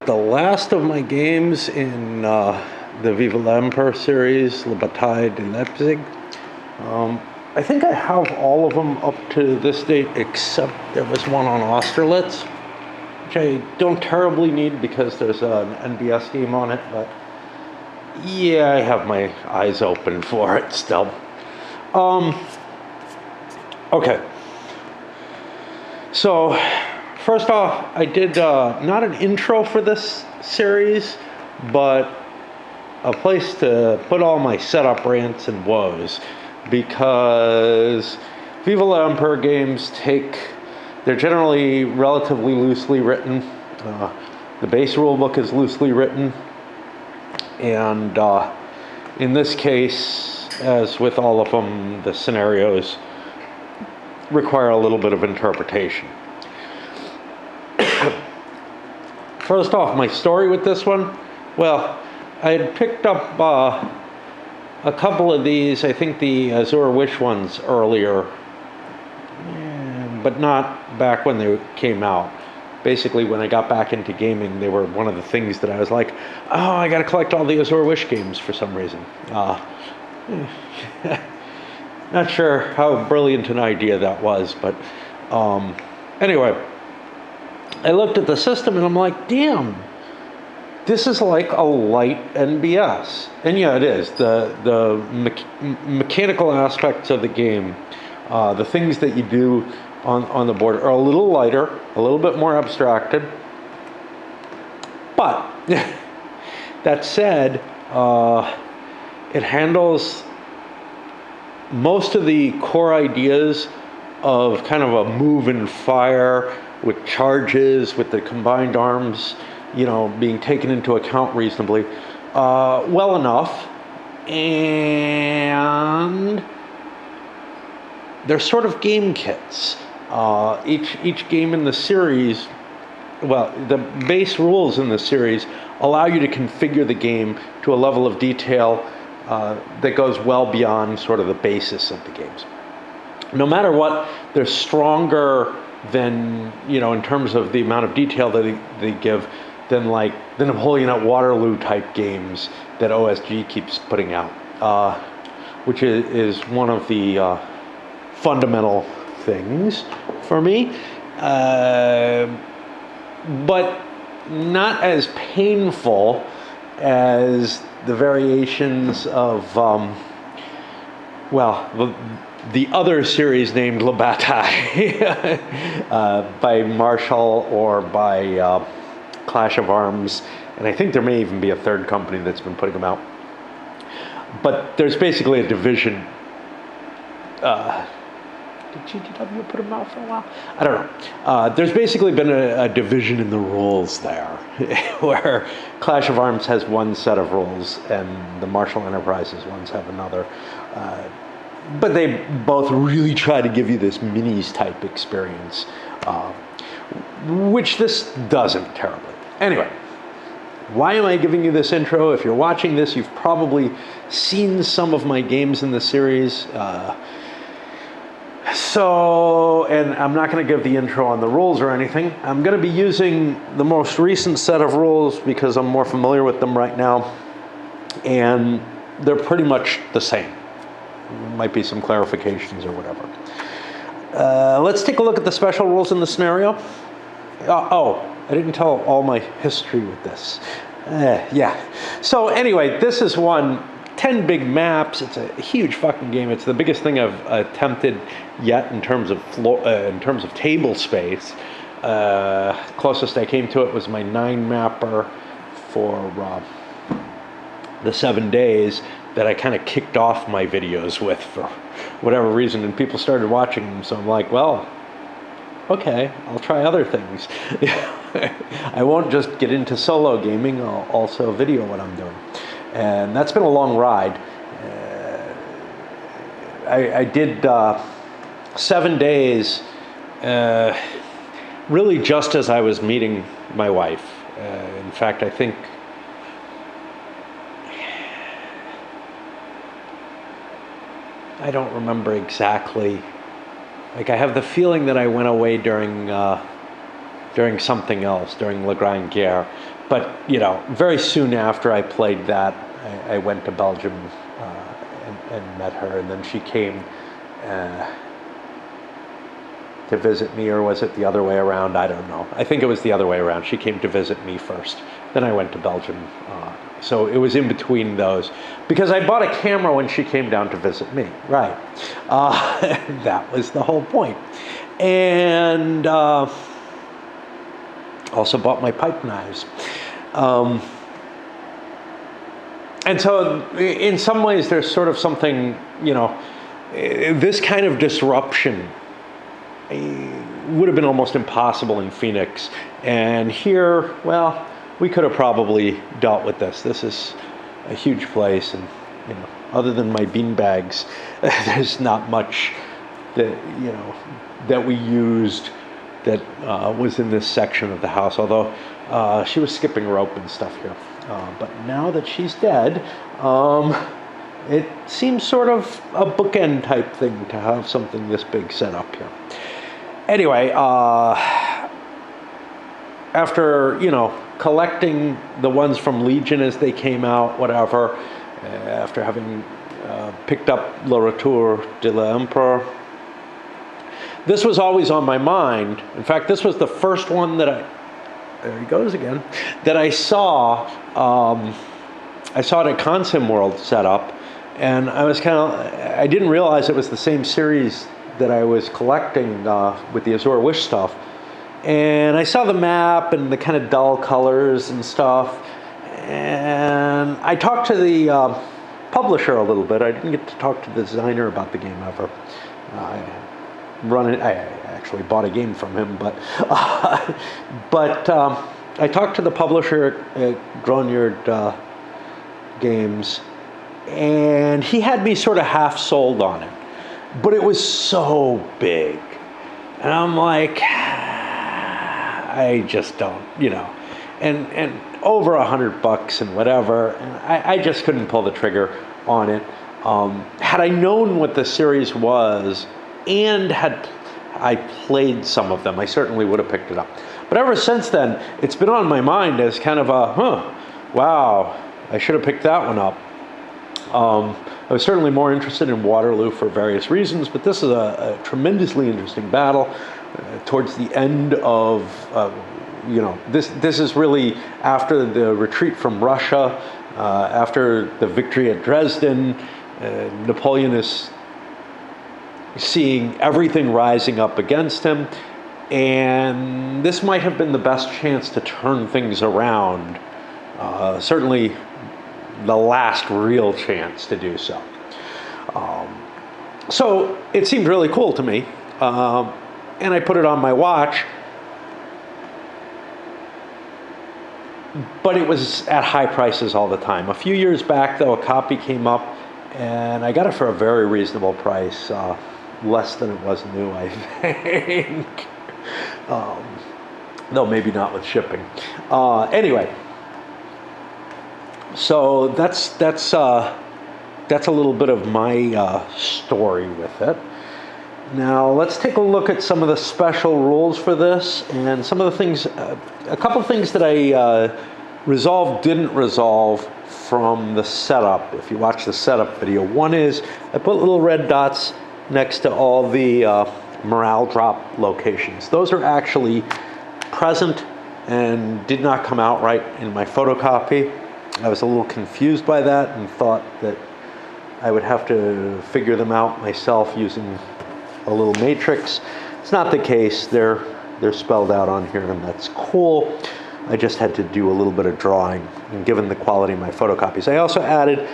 The last of my games in the Viva l'Empereur series, La Bataille de Leipzig. I think I have all of them up to this date, except there was one on Austerlitz, which I don't terribly need because there's an NBS game on it, but yeah, I have my eyes open for it still. Okay. So, first off, I did not an intro for this series, but a place to put all my setup rants and woes, because Viva l'Empereur games they're generally relatively loosely written. The base rulebook is loosely written, and in this case, as with all of them, the scenarios require a little bit of interpretation. First off, my story with this one, well, I had picked up a couple of these, I think the Azure Wish ones earlier, but not back when they came out. Basically, when I got back into gaming, they were one of the things that I was like, oh, I gotta collect all the Azure Wish games for some reason. Not sure how brilliant an idea that was, but anyway, I looked at the system and I'm like, damn, this is like a light NBS. And yeah, it is. The mechanical aspects of the game, the things that you do on the board are a little lighter, a little bit more abstracted. But that said, it handles most of the core ideas of kind of a move and fire with charges, with the combined arms, being taken into account reasonably, well enough. And they're sort of game kits. Each game in the series, well, the base rules in the series allow you to configure the game to a level of detail that goes well beyond sort of the basis of the games. No matter what, they're stronger than, in terms of the amount of detail that they give than the Napoleon at Waterloo type games that OSG keeps putting out, which is one of the fundamental things for me, but not as painful as the variations of, the other series named La Bataille by Marshall or by Clash of Arms, and I think there may even be a third company that's been putting them out. But there's basically a division. Did GGW put them out for a while? I don't know. There's basically been a division in the rules there, where Clash of Arms has one set of rules and the Marshall Enterprises ones have another. But they both really try to give you this minis type experience, which this doesn't terribly. Anyway, why am I giving you this intro? If you're watching this, you've probably seen some of my games in the series. And I'm not going to give the intro on the rules or anything. I'm going to be using the most recent set of rules because I'm more familiar with them right now. And they're pretty much the same. Might be some clarifications or whatever. Let's take a look at the special rules in the scenario. I didn't tell all my history with this. Yeah. So anyway, this is 10 big maps. It's a huge fucking game. It's the biggest thing I've attempted yet in terms of table space. Closest I came to it was my 9-mapper for the 7 days that I kind of kicked off my videos with for whatever reason, and people started watching them, so I'm like, well, okay, I'll try other things. I won't just get into solo gaming, I'll also video what I'm doing. And that's been a long ride. I did 7 days, really just as I was meeting my wife. In fact, I think I don't remember exactly. I have the feeling that I went away during something else, during La Grande Guerre. but very soon after I played that, I went to Belgium and met her, and then she came to visit me, or was it the other way around? I don't know. I think it was the other way around. She came to visit me first, then I went to Belgium. So it was in between those, because I bought a camera when she came down to visit me, right? That was the whole point. And also bought my pipe knives. And so in some ways there's sort of something, this kind of disruption would have been almost impossible in Phoenix. And here, well, we could have probably dealt with this. This is a huge place, and other than my bean bags, there's not much that we used that was in this section of the house. Although she was skipping rope and stuff here. But now that she's dead, it seems sort of a bookend type thing to have something this big set up here. Anyway, after collecting the ones from Legion as they came out, whatever, after having picked up Le Retour de l'Empereur, this was always on my mind. In fact, this was the first one that there he goes again, that I saw. I saw it at Consim World set up, and I didn't realize it was the same series that I was collecting with the Azure Wish stuff. And I saw the map and the kind of dull colors and stuff. And I talked to the publisher a little bit. I didn't get to talk to the designer about the game ever. I actually bought a game from him, but I talked to the publisher at Gronyard Games, and he had me sort of half sold on it. But it was so big. And I'm like, I just don't, and over $100 and whatever, and I just couldn't pull the trigger on it. Had I known what the series was, and had I played some of them, I certainly would have picked it up. But ever since then, it's been on my mind as kind of wow, I should have picked that one up. I was certainly more interested in Waterloo for various reasons, but this is a tremendously interesting battle. Towards the end of, this is really after the retreat from Russia, after the victory at Dresden. Napoleon is seeing everything rising up against him, and this might have been the best chance to turn things around. Certainly the last real chance to do so. So it seemed really cool to me. And I put it on my watch, but it was at high prices all the time. A few years back, though, a copy came up, and I got it for a very reasonable price, less than it was new, I think. Though maybe not with shipping. Anyway, so that's a little bit of my story with it. Now let's take a look at some of the special rules for this, and some of the things, a couple of things that I didn't resolve from the setup. If you watch the setup video, one is I put little red dots next to all the morale drop locations. Those are actually present and did not come out right in my photocopy. I was a little confused by that and thought that I would have to figure them out myself using a little matrix. It's not the case. They're spelled out on here, and that's cool. I just had to do a little bit of drawing, and given the quality of my photocopies. I also added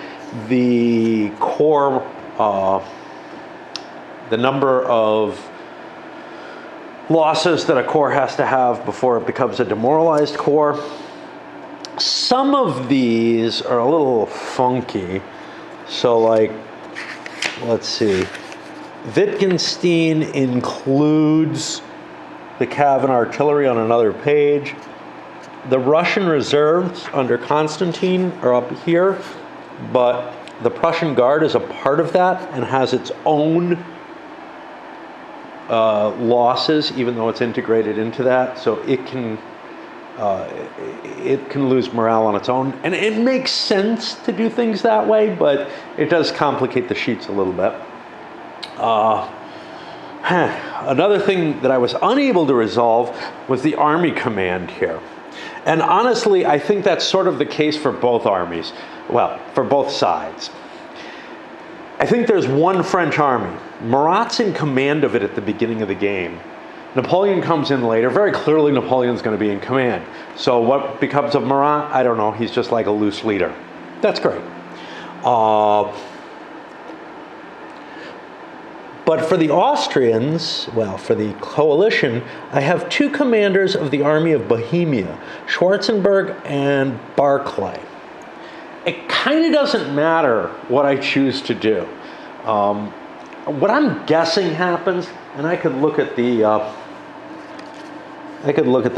the core, the number of losses that a corps has to have before it becomes a demoralized corps. Some of these are a little funky. So like, let's see. Wittgenstein includes the Cav and artillery on another page. The Russian reserves under Constantine are up here, but the Prussian Guard is a part of that and has its own losses, even though it's integrated into that. So it can it can lose morale on its own. And it makes sense to do things that way, but it does complicate the sheets a little bit. Another thing that I was unable to resolve was the army command here. And honestly, I think that's sort of the case for both armies. Well, for both sides. I think there's one French army. Murat's in command of it at the beginning of the game. Napoleon comes in later. Very clearly, Napoleon's going to be in command. So what becomes of Murat? I don't know. He's just like a loose leader. That's great. But for the Austrians, well, for the coalition, I have two commanders of the army of Bohemia, Schwarzenberg and Barclay. It kind of doesn't matter what I choose to do. What I'm guessing happens, and I could look at the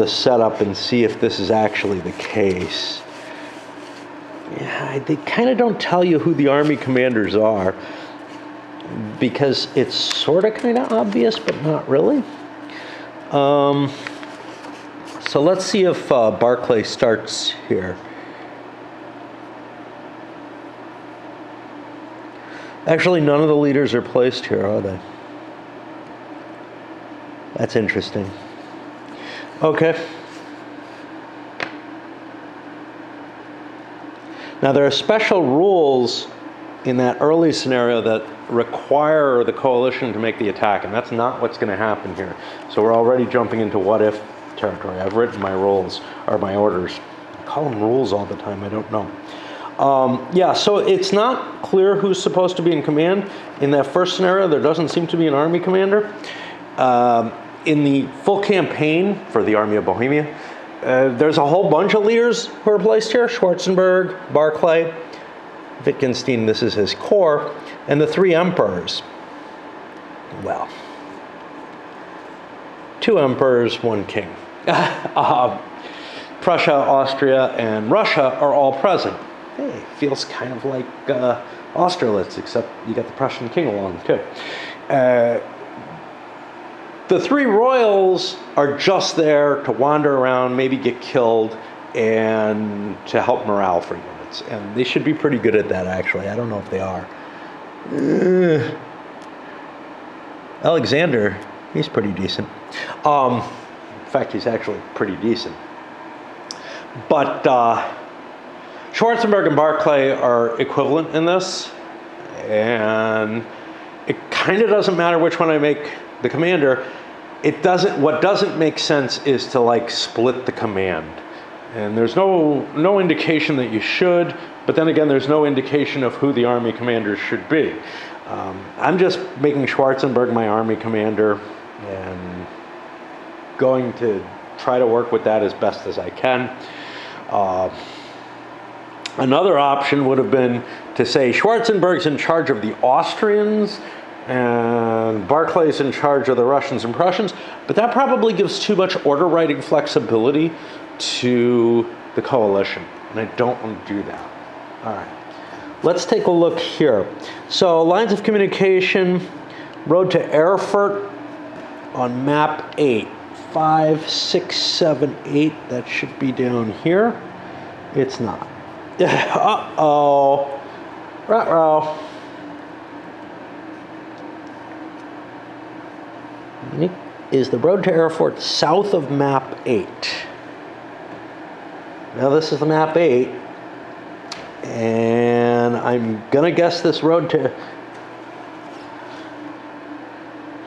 setup and see if this is actually the case. Yeah, they kind of don't tell you who the army commanders are, because it's sort of kind of obvious, but not really. So let's see if Barclay starts here. Actually, none of the leaders are placed here, are they? That's interesting. Okay. Now, there are special rules in that early scenario that require the coalition to make the attack, and that's not what's going to happen here. So we're already jumping into what-if territory. I've written my rules, or my orders. I call them rules all the time, I don't know. Yeah, so it's not clear who's supposed to be in command. In that first scenario, there doesn't seem to be an army commander. In the full campaign for the Army of Bohemia, there's a whole bunch of leaders who are placed here. Schwarzenberg, Barclay, Wittgenstein, this is his corps, and the three emperors. Well, two emperors, one king. Prussia, Austria, and Russia are all present. Hey, feels kind of like Austerlitz, except you got the Prussian king along too. The three royals are just there to wander around, maybe get killed, and to help morale for units. And they should be pretty good at that, actually. I don't know if they are. Alexander, he's pretty decent. In fact, he's actually pretty decent. But Schwarzenberg and Barclay are equivalent in this, and it kind of doesn't matter which one I make the commander. What doesn't make sense is to like split the command, and there's no indication that you should. But then again, there's no indication of who the army commanders should be. I'm just making Schwarzenberg my army commander and going to try to work with that as best as I can. Another option would have been to say Schwarzenberg's in charge of the Austrians and Barclay's in charge of the Russians and Prussians, but that probably gives too much order writing flexibility to the coalition, and I don't want to do that. All right, let's take a look here. So lines of communication, road to Erfurt on map 8. 5, 6, 7, 8, that should be down here. It's not. Uh-oh. Ruh-roh. Is the road to Erfurt south of map 8? Now this is the map 8. And I'm going to guess this road to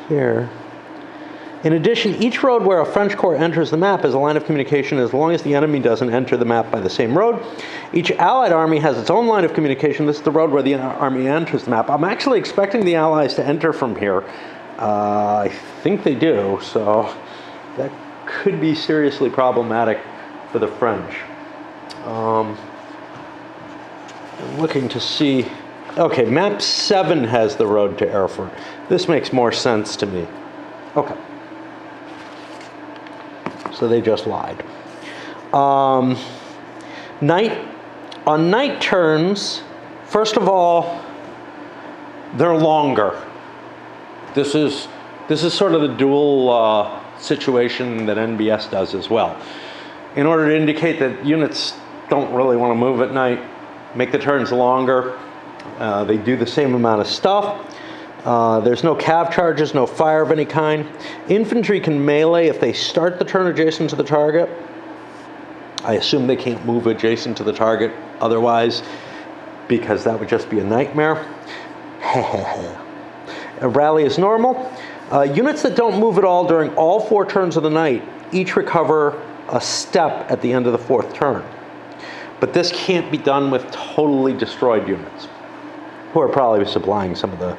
here. In addition, each road where a French corps enters the map is a line of communication as long as the enemy doesn't enter the map by the same road. Each Allied army has its own line of communication. This is the road where the army enters the map. I'm actually expecting the Allies to enter from here. I think they do, so that could be seriously problematic for the French. I'm looking to see. Okay, map 7 has the road to Erfurt. This makes more sense to me. Okay. So they just lied. On night turns, first of all, they're longer. This is sort of the dual situation that NBS does as well. in order to indicate that units don't really want to move at night, make the turns longer. They do the same amount of stuff. There's no cav charges, no fire of any kind. Infantry can melee if they start the turn adjacent to the target. I assume they can't move adjacent to the target otherwise, because that would just be a nightmare. A rally is normal. Units that don't move at all during all 4 turns of the night each recover a step at the end of the 4th turn. But this can't be done with totally destroyed units, who are probably supplying some of the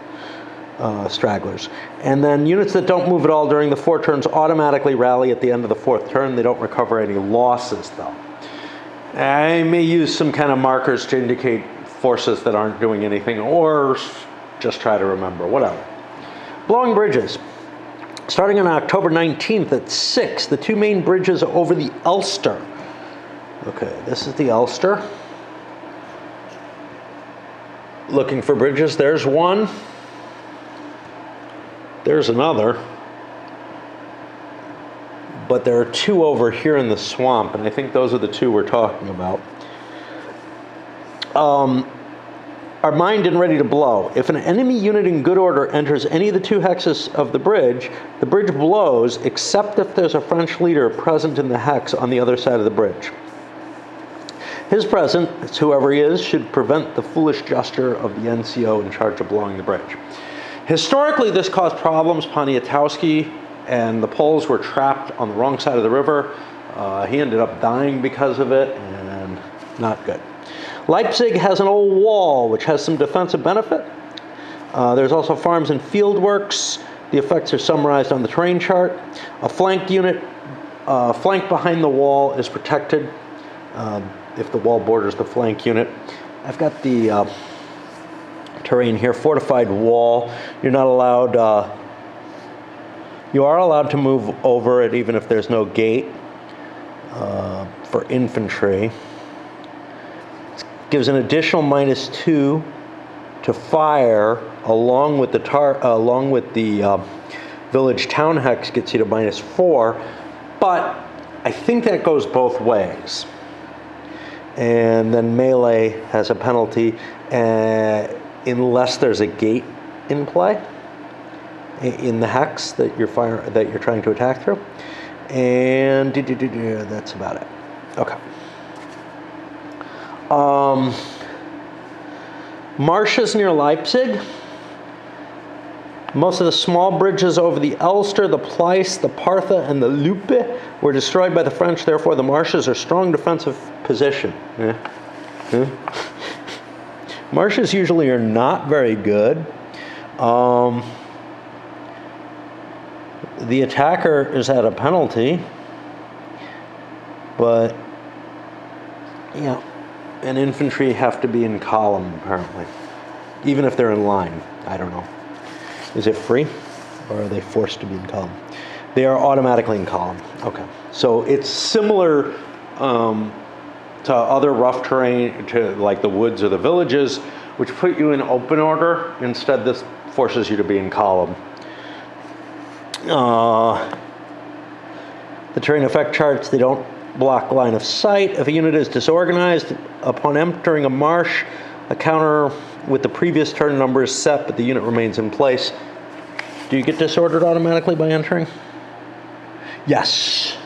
stragglers. And then units that don't move at all during the 4 turns automatically rally at the end of the 4th turn. They don't recover any losses, though. I may use some kind of markers to indicate forces that aren't doing anything, or just try to remember, whatever. Blowing bridges. Starting on October 19th at 6, the 2 main bridges over the Ulster. Okay, this is the Ulster. Looking for bridges. There's one. There's another. But there are 2 over here in the swamp, and I think those are the 2 we're talking about. Are mined and ready to blow. If an enemy unit in good order enters any of the 2 hexes of the bridge blows, except if there's a French leader present in the hex on the other side of the bridge. His presence, whoever he is, should prevent the foolish gesture of the NCO in charge of blowing the bridge. Historically, this caused problems. Poniatowski and the Poles were trapped on the wrong side of the river. He ended up dying because of it, and not good. Leipzig has an old wall, which has some defensive benefit. There's also farms and field works. The effects are summarized on the terrain chart. A flank unit, flank behind the wall is protected if the wall borders the flank unit. I've got the terrain here, fortified wall. You're not allowed, you are allowed to move over it even if there's no gate for infantry. It gives an additional -2 to fire along with the village town hex, gets you to -4, but I think that goes both ways. And then melee has a penalty unless there's a gate in play in the hex that you're trying to attack through. And that's about it. Okay. Marshes near Leipzig. Most of the small bridges over the Elster, the Pleiss, the Partha, and the Lupe were destroyed by the French. Therefore, the marshes are strong defensive position. Marshes usually are not very good. The attacker is at a penalty, but yeah, and infantry have to be in column apparently, even if they're in line. I don't know. Is it free, or are they forced to be in column? They are automatically in column. Okay, so it's similar to other rough terrain, to like the woods or the villages, which put you in open order. Instead, this forces you to be in column. The terrain effect charts, they don't block line of sight. If a unit is disorganized upon entering a marsh, a counter with the previous turn number is set, but the unit remains in place. Do you get disordered automatically by entering? Yes.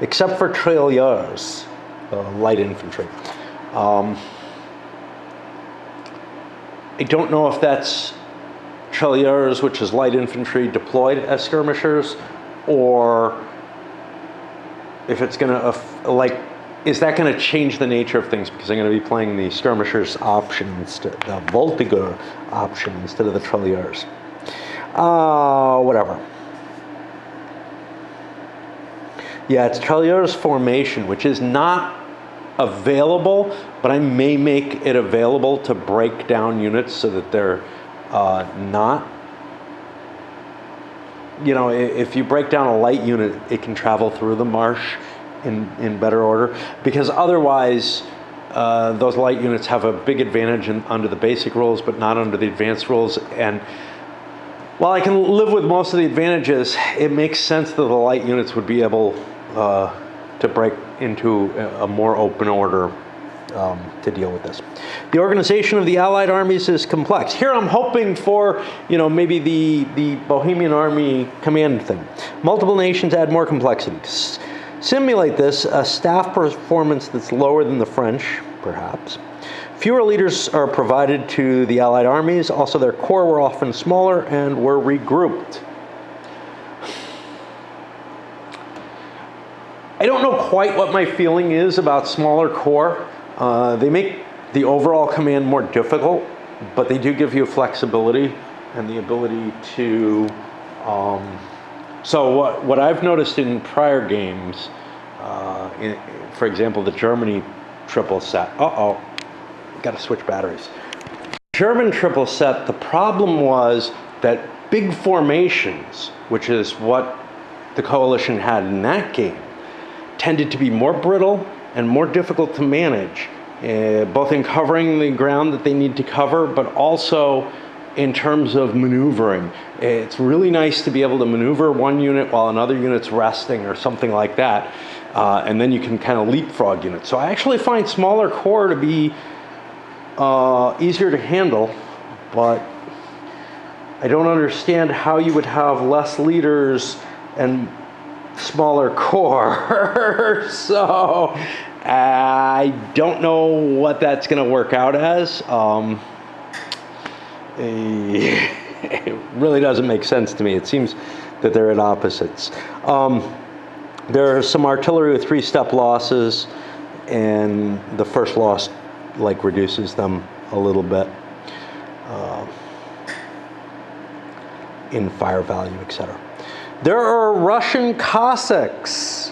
Except for tirailleurs, light infantry. I don't know if that's tirailleurs, which is light infantry deployed as skirmishers, or if it's going to, is that going to change the nature of things, because I'm going to be playing the skirmishers option instead, the Voltiger option instead of the tirailleurs. Whatever. Yeah, it's tirailleurs formation, which is not available, but I may make it available to break down units so that they're not, if you break down a light unit, it can travel through the marsh in better order, because otherwise those light units have a big advantage under the basic rules, but not under the advanced rules. And while I can live with most of the advantages, it makes sense that the light units would be able to break into a more open order to deal with this. The organization of the Allied armies is complex. Here I'm hoping for, maybe the Bohemian Army command thing. Multiple nations add more complexity. To simulate this, a staff performance that's lower than the French, perhaps. Fewer leaders are provided to the Allied armies. Also, their corps were often smaller and were regrouped. I don't know quite what my feeling is about smaller corps. They make the overall command more difficult, but they do give you flexibility and the ability to... So what I've noticed in prior games, for example, the Germany triple set... Got to switch batteries. German triple set, the problem was that big formations, which is what the coalition had in that game, tended to be more brittle and more difficult to manage, both in covering the ground that they need to cover, but also in terms of maneuvering. It's really nice to be able to maneuver one unit while another unit's resting or something like that, and then you can kind of leapfrog units. So I actually find smaller corps to be easier to handle, but I don't understand how you would have less leaders and smaller corps. So I don't know what that's going to work out as. It really doesn't make sense to me. It seems that they're at opposites. There are some artillery with 3-step losses, and the first loss reduces them a little bit in fire value, etc. There are Russian Cossacks.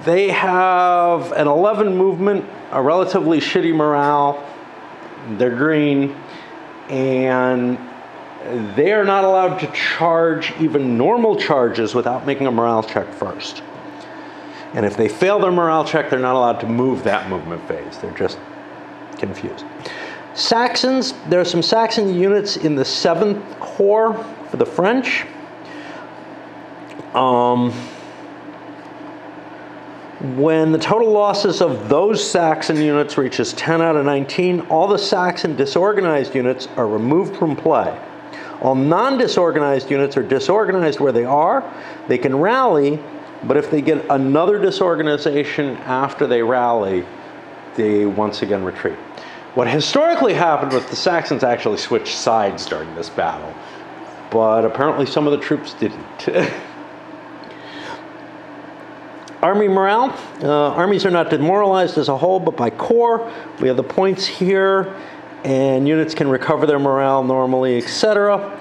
They have an 11 movement, a relatively shitty morale. They're green, and they are not allowed to charge even normal charges without making a morale check first. And if they fail their morale check, they're not allowed to move that movement phase. They're just confused. Saxons, there are some Saxon units in the 7th Corps for the French. When the total losses of those Saxon units reaches 10 out of 19, all the Saxon disorganized units are removed from play. All non-disorganized units are disorganized where they are. They can rally, but if they get another disorganization after they rally, they once again retreat. What historically happened was the Saxons actually switched sides during this battle, but apparently some of the troops didn't. Army morale. Armies are not demoralized as a whole, but by corps. We have the points here, and units can recover their morale normally, etc.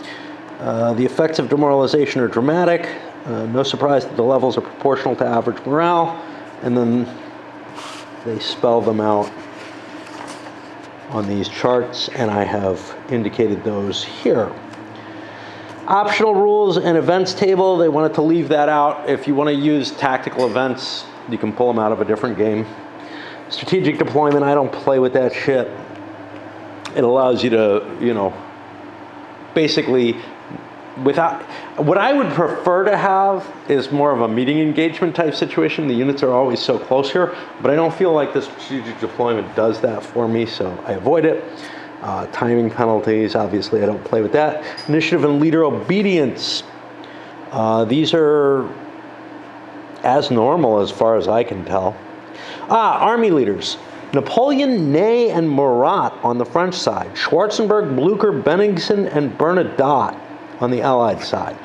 The effects of demoralization are dramatic. No surprise that the levels are proportional to average morale, and then they spell them out on these charts, and I have indicated those here. Optional rules and events table, they wanted to leave that out. If you want to use tactical events, you can pull them out of a different game. Strategic deployment, I don't play with that shit. It allows you to, basically, without, what I would prefer to have is more of a meeting engagement type situation. The units are always so close here, but I don't feel like the strategic deployment does that for me, so I avoid it. Timing penalties, obviously I don't play with that. Initiative and leader obedience. These are as normal as far as I can tell. Army leaders. Napoleon, Ney, and Murat on the French side. Schwarzenberg, Blucher, Benningsen, and Bernadotte on the Allied side.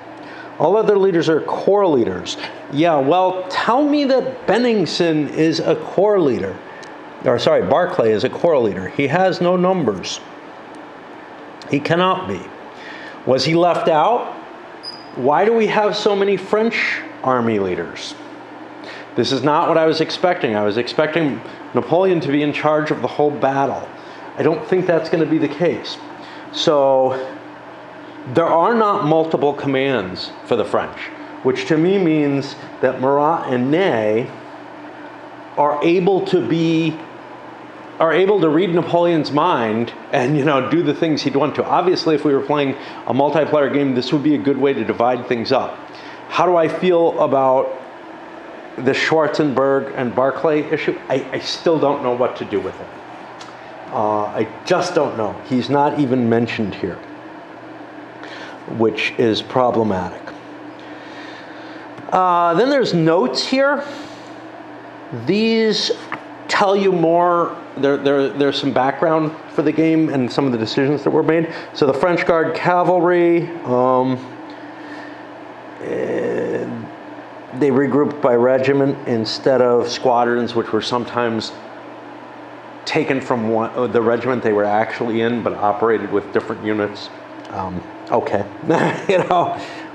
All other leaders are corps leaders. Yeah, well, tell me that Benningsen is a corps leader. Or sorry, Barclay is a corps leader. He has no numbers. He cannot be. Was he left out? Why do we have so many French army leaders? This is not what I was expecting. I was expecting Napoleon to be in charge of the whole battle. I don't think that's going to be the case. So there are not multiple commands for the French, which to me means that Murat and Ney are able to read Napoleon's mind and, do the things he'd want to. Obviously, if we were playing a multiplayer game, this would be a good way to divide things up. How do I feel about the Schwarzenberg and Barclay issue, I still don't know what to do with it. I just don't know. He's not even mentioned here, which is problematic. Then there's notes here. These tell you more. There's some background for the game and some of the decisions that were made. So the French Guard Cavalry, they regrouped by regiment instead of squadrons, which were sometimes taken from the regiment they were actually in, but operated with different units. Okay,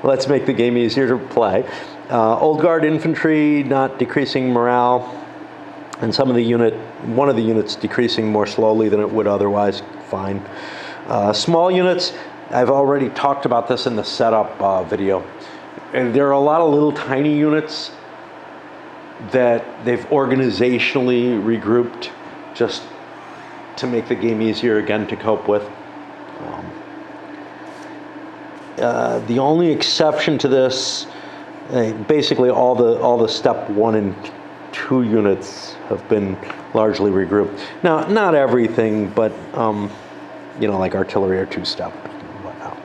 let's make the game easier to play. Old Guard infantry not decreasing morale, and one of the units decreasing more slowly than it would otherwise. Fine. Small units, I've already talked about this in the setup video. And there are a lot of little tiny units that they've organizationally regrouped just to make the game easier again to cope with. The only exception to this, basically all the step 1 and 2 units have been largely regrouped. Now, not everything, but like artillery or 2-step and whatnot.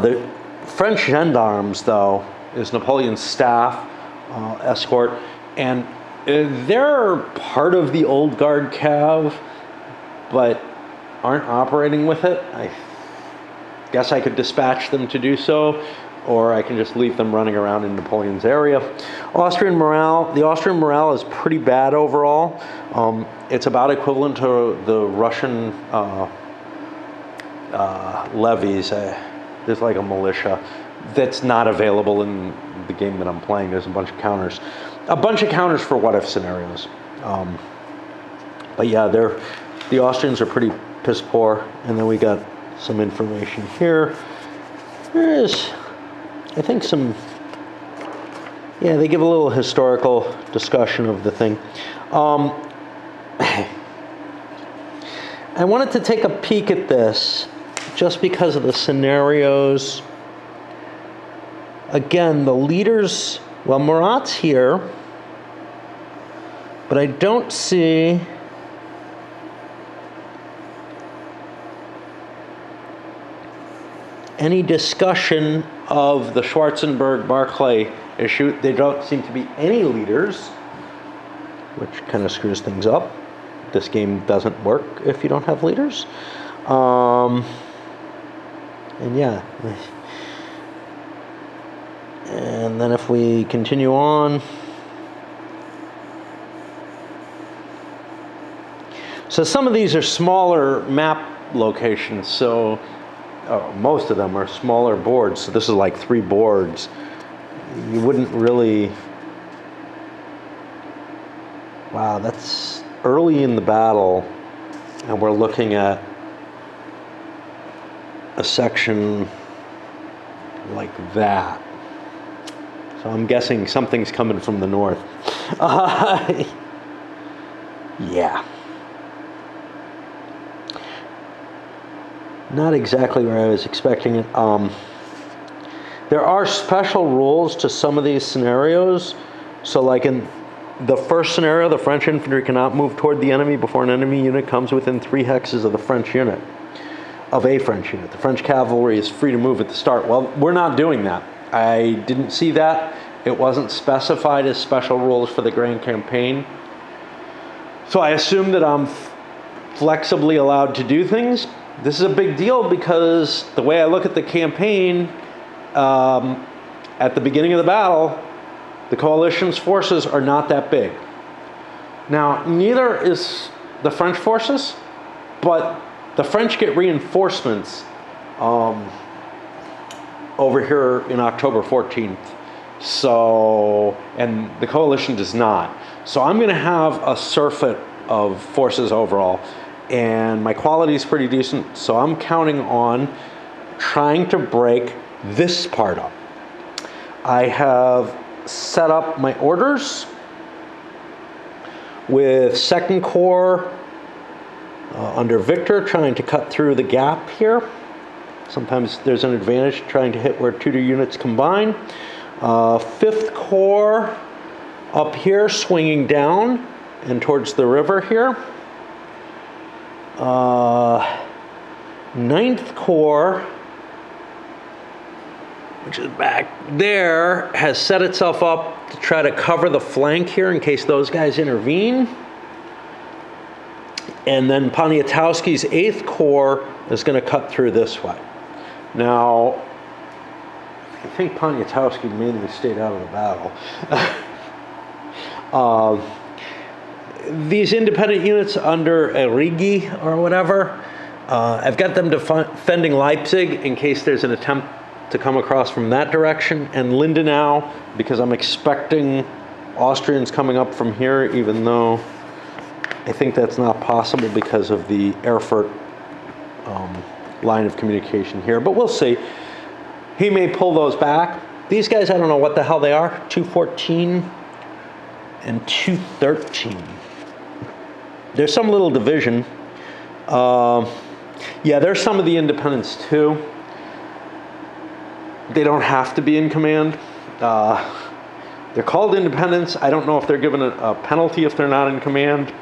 The French gendarmes, though, is Napoleon's staff escort, and they're part of the Old Guard Cav, but aren't operating with it. I guess I could dispatch them to do so, or I can just leave them running around in Napoleon's area. The Austrian morale is pretty bad overall. It's about equivalent to the Russian levies. There's like a militia that's not available in the game that I'm playing. There's a bunch of counters. For what-if scenarios. But yeah, the Austrians are pretty piss poor. And then we got some information here. There's, I think, they give a little historical discussion of the thing. I wanted to take a peek at this just because of the scenarios. Again, the leaders, Murat's here, but I don't see any discussion of the Schwarzenberg-Barclay issue. There don't seem to be any leaders, which kind of screws things up. This game doesn't work if you don't have leaders. And yeah. And then if we continue on. So some of these are smaller map locations. So most of them are smaller boards. So this is like 3 boards. You wouldn't really... Wow, that's early in the battle. And we're looking at a section like that. So I'm guessing something's coming from the north. Yeah. Not exactly where I was expecting it. There are special rules to some of these scenarios. So like in the first scenario, the French infantry cannot move toward the enemy before an enemy unit comes within 3 hexes of a French unit. The French cavalry is free to move at the start. Well, we're not doing that. I didn't see that. It wasn't specified as special rules for the Grand Campaign. So I assume that I'm flexibly allowed to do things. This is a big deal because the way I look at the campaign, at the beginning of the battle, the coalition's forces are not that big. Now, neither is the French forces, but the French get reinforcements over here in October 14th. So, and the coalition does not. So I'm going to have a surfeit of forces overall, and my quality is pretty decent. So I'm counting on trying to break this part up. I have set up my orders with 2nd Corps under Victor, trying to cut through the gap here. Sometimes there's an advantage trying to hit where 2 units combine. Fifth Corps up here, swinging down and towards the river here. Ninth Corps, which is back there, has set itself up to try to cover the flank here in case those guys intervene. And then Poniatowski's 8th Corps is going to cut through this way. Now, I think Poniatowski mainly stayed out of the battle. These independent units under Erigi or whatever, I've got them defending Leipzig in case there's an attempt to come across from that direction, and Lindenau because I'm expecting Austrians coming up from here, even though I think that's not possible because of the Erfurt line of communication here, but we'll see. He may pull those back. These guys, I don't know what the hell they are, 214 and 213. There's some little division. Yeah, there's some of the independents too. They don't have to be in command. They're called independents. I don't know if they're given a penalty if they're not in command.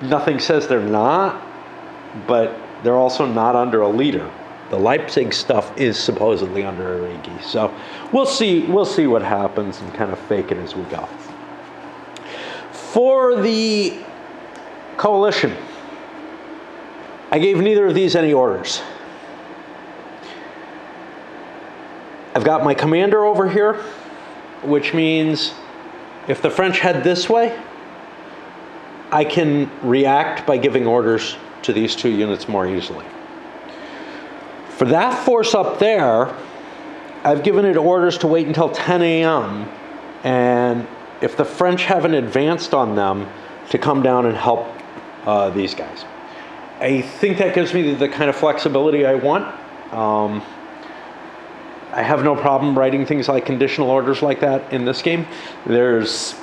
Nothing says they're not, but they're also not under a leader. The Leipzig stuff is supposedly under Erigi. So we'll see what happens and kind of fake it as we go. For the coalition, I gave neither of these any orders. I've got my commander over here, which means if the French head this way, I can react by giving orders to these two units more easily. For that force up there, I've given it orders to wait until 10 a.m. and if the French haven't advanced on them, to come down and help these guys. I think that gives me the kind of flexibility I want. I have no problem writing things like conditional orders like that in this game. There's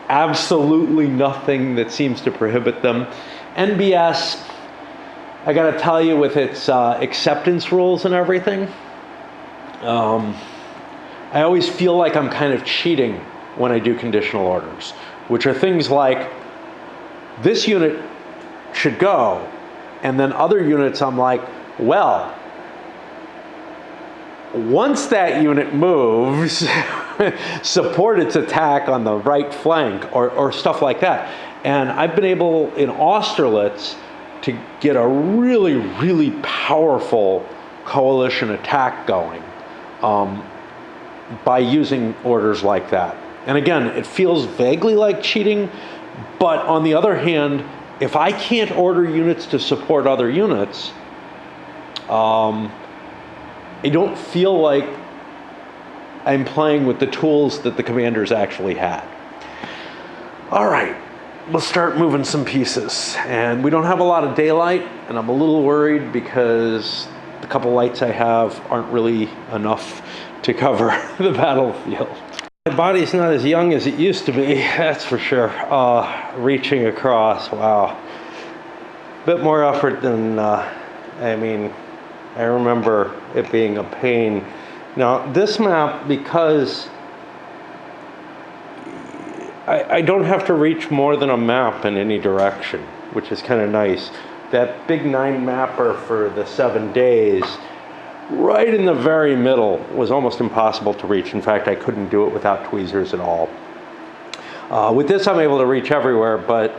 absolutely nothing that seems to prohibit them. NBS, I gotta tell you, with its acceptance rules and everything, I always feel like I'm kind of cheating when I do conditional orders, which are things like, this unit should go, and then other units I'm like, well, once that unit moves, support its attack on the right flank, or stuff like that. And I've been able, in Austerlitz, to get a really, really powerful coalition attack going by using orders like that. And again, it feels vaguely like cheating, but on the other hand, if I can't order units to support other units, I don't feel like I'm playing with the tools that the commanders actually had. All right, let's start moving some pieces. And we don't have a lot of daylight, and I'm a little worried because the couple lights I have aren't really enough to cover the battlefield. My body's not as young as it used to be, that's for sure. Reaching across, wow. Bit more effort than, I remember it being a pain. Now, this map, because I don't have to reach more than a map in any direction, which is kind of nice. That big 9 mapper for the 7 days, right in the very middle, was almost impossible to reach. In fact, I couldn't do it without tweezers at all. With this, I'm able to reach everywhere, but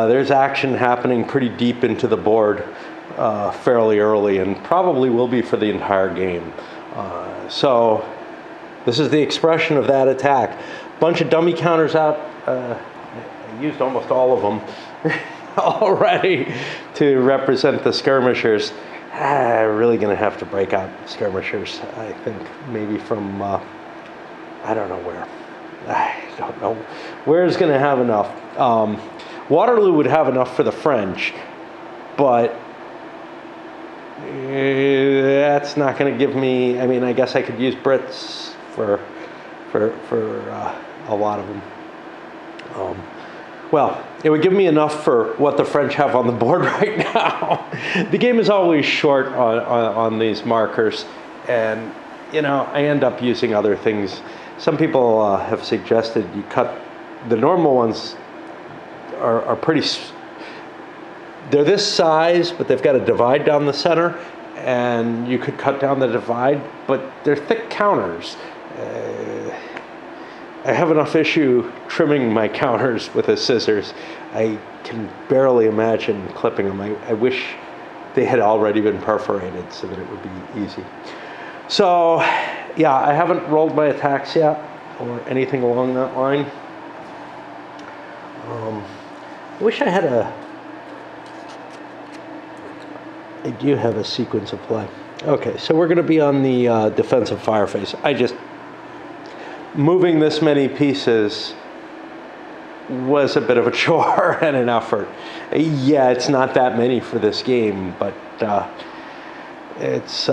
there's action happening pretty deep into the board fairly early, and probably will be for the entire game. So this is the expression of that attack. Bunch of dummy counters out. I used almost all of them already to represent the skirmishers. I'm really going to have to break out skirmishers, I think, maybe from, I don't know where. I don't know. Where's going to have enough? Waterloo would have enough for the French, but that's not going to give me, I guess I could use Brits for a lot of them. Well, it would give me enough for what the French have on the board right now. The game is always short on these markers, and I end up using other things. Some people have suggested you cut the normal ones are pretty. They're this size, but they've got a divide down the center, and you could cut down the divide, but they're thick counters. I have enough issue trimming my counters with the scissors. I can barely imagine clipping them. I wish they had already been perforated so that it would be easy. So, yeah, I haven't rolled my attacks yet or anything along that line. I wish I had I do have a sequence of play. Okay, so we're going to be on the defensive fire phase. Moving this many pieces was a bit of a chore and an effort. Yeah, it's not that many for this game, but it's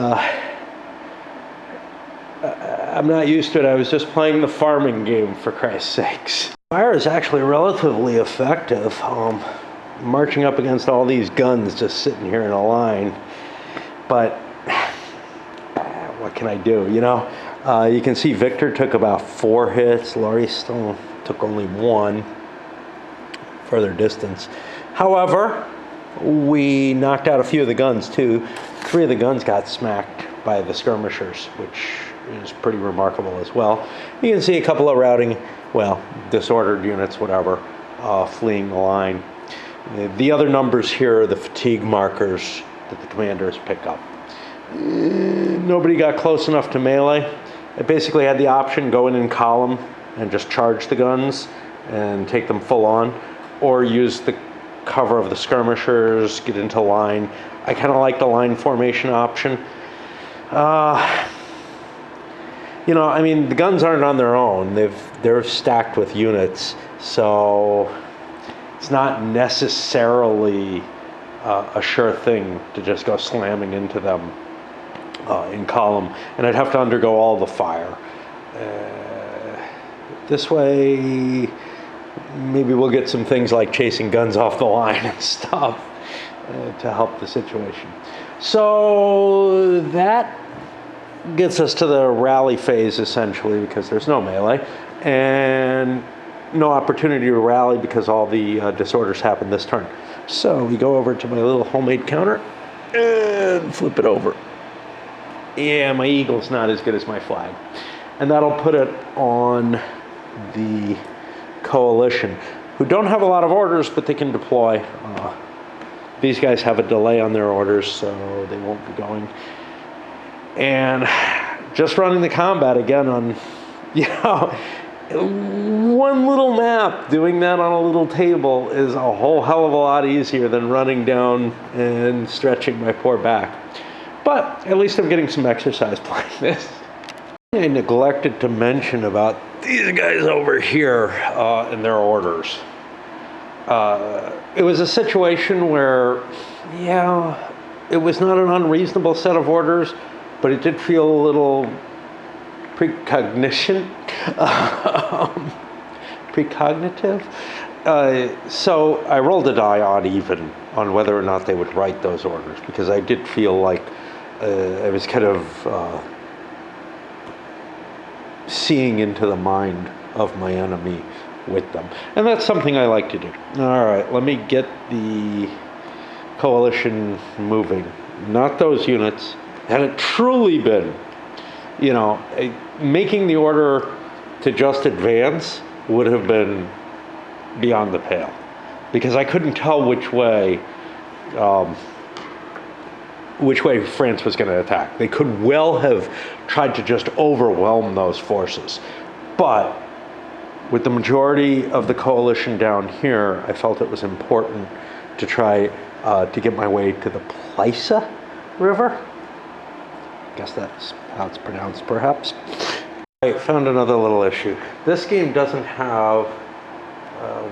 I'm not used to it. I was just playing the farming game, for Christ's sakes. Fire is actually relatively effective. Marching up against all these guns just sitting here in a line, but what can I do? You can see Victor took about 4 hits. Laurie still took only 1 further distance. However, we knocked out a few of the guns too. 3 of the guns got smacked by the skirmishers, which is pretty remarkable as well. You can see a couple of disordered units, whatever, fleeing the line. The other numbers here are the fatigue markers that the commanders pick up. Nobody got close enough to melee. I basically had the option go in column and just charge the guns and take them full on, or use the cover of the skirmishers, get into line. I kind of like the line formation option. The guns aren't on their own. They're stacked with units, so it's not necessarily a sure thing to just go slamming into them in column, and I'd have to undergo all the fire. This way, maybe we'll get some things like chasing guns off the line and stuff to help the situation. So that gets us to the rally phase, essentially, because there's no melee, and no opportunity to rally because all the disorders happen this turn. So we go over to my little homemade counter and flip it over. Yeah, my eagle's not as good as my flag. And that'll put it on the coalition, who don't have a lot of orders, but they can deploy. These guys have a delay on their orders, so they won't be going. And just running the combat again on, one little map, doing that on a little table is a whole hell of a lot easier than running down and stretching my poor back. But at least I'm getting some exercise playing this. I neglected to mention about these guys over here and their orders. It was a situation where, it was not an unreasonable set of orders, but it did feel a little precognitive. So I rolled a die odd even on whether or not they would write those orders, because I did feel like I was kind of seeing into the mind of my enemy with them. And that's something I like to do. All right, let me get the coalition moving. Not those units. Had it truly been, making the order to just advance would have been beyond the pale, because I couldn't tell which way France was going to attack. They could well have tried to just overwhelm those forces, but with the majority of the coalition down here, I felt it was important to try to get my way to the Plisa River. I guess that's how it's pronounced, perhaps. I found another little issue. This game doesn't have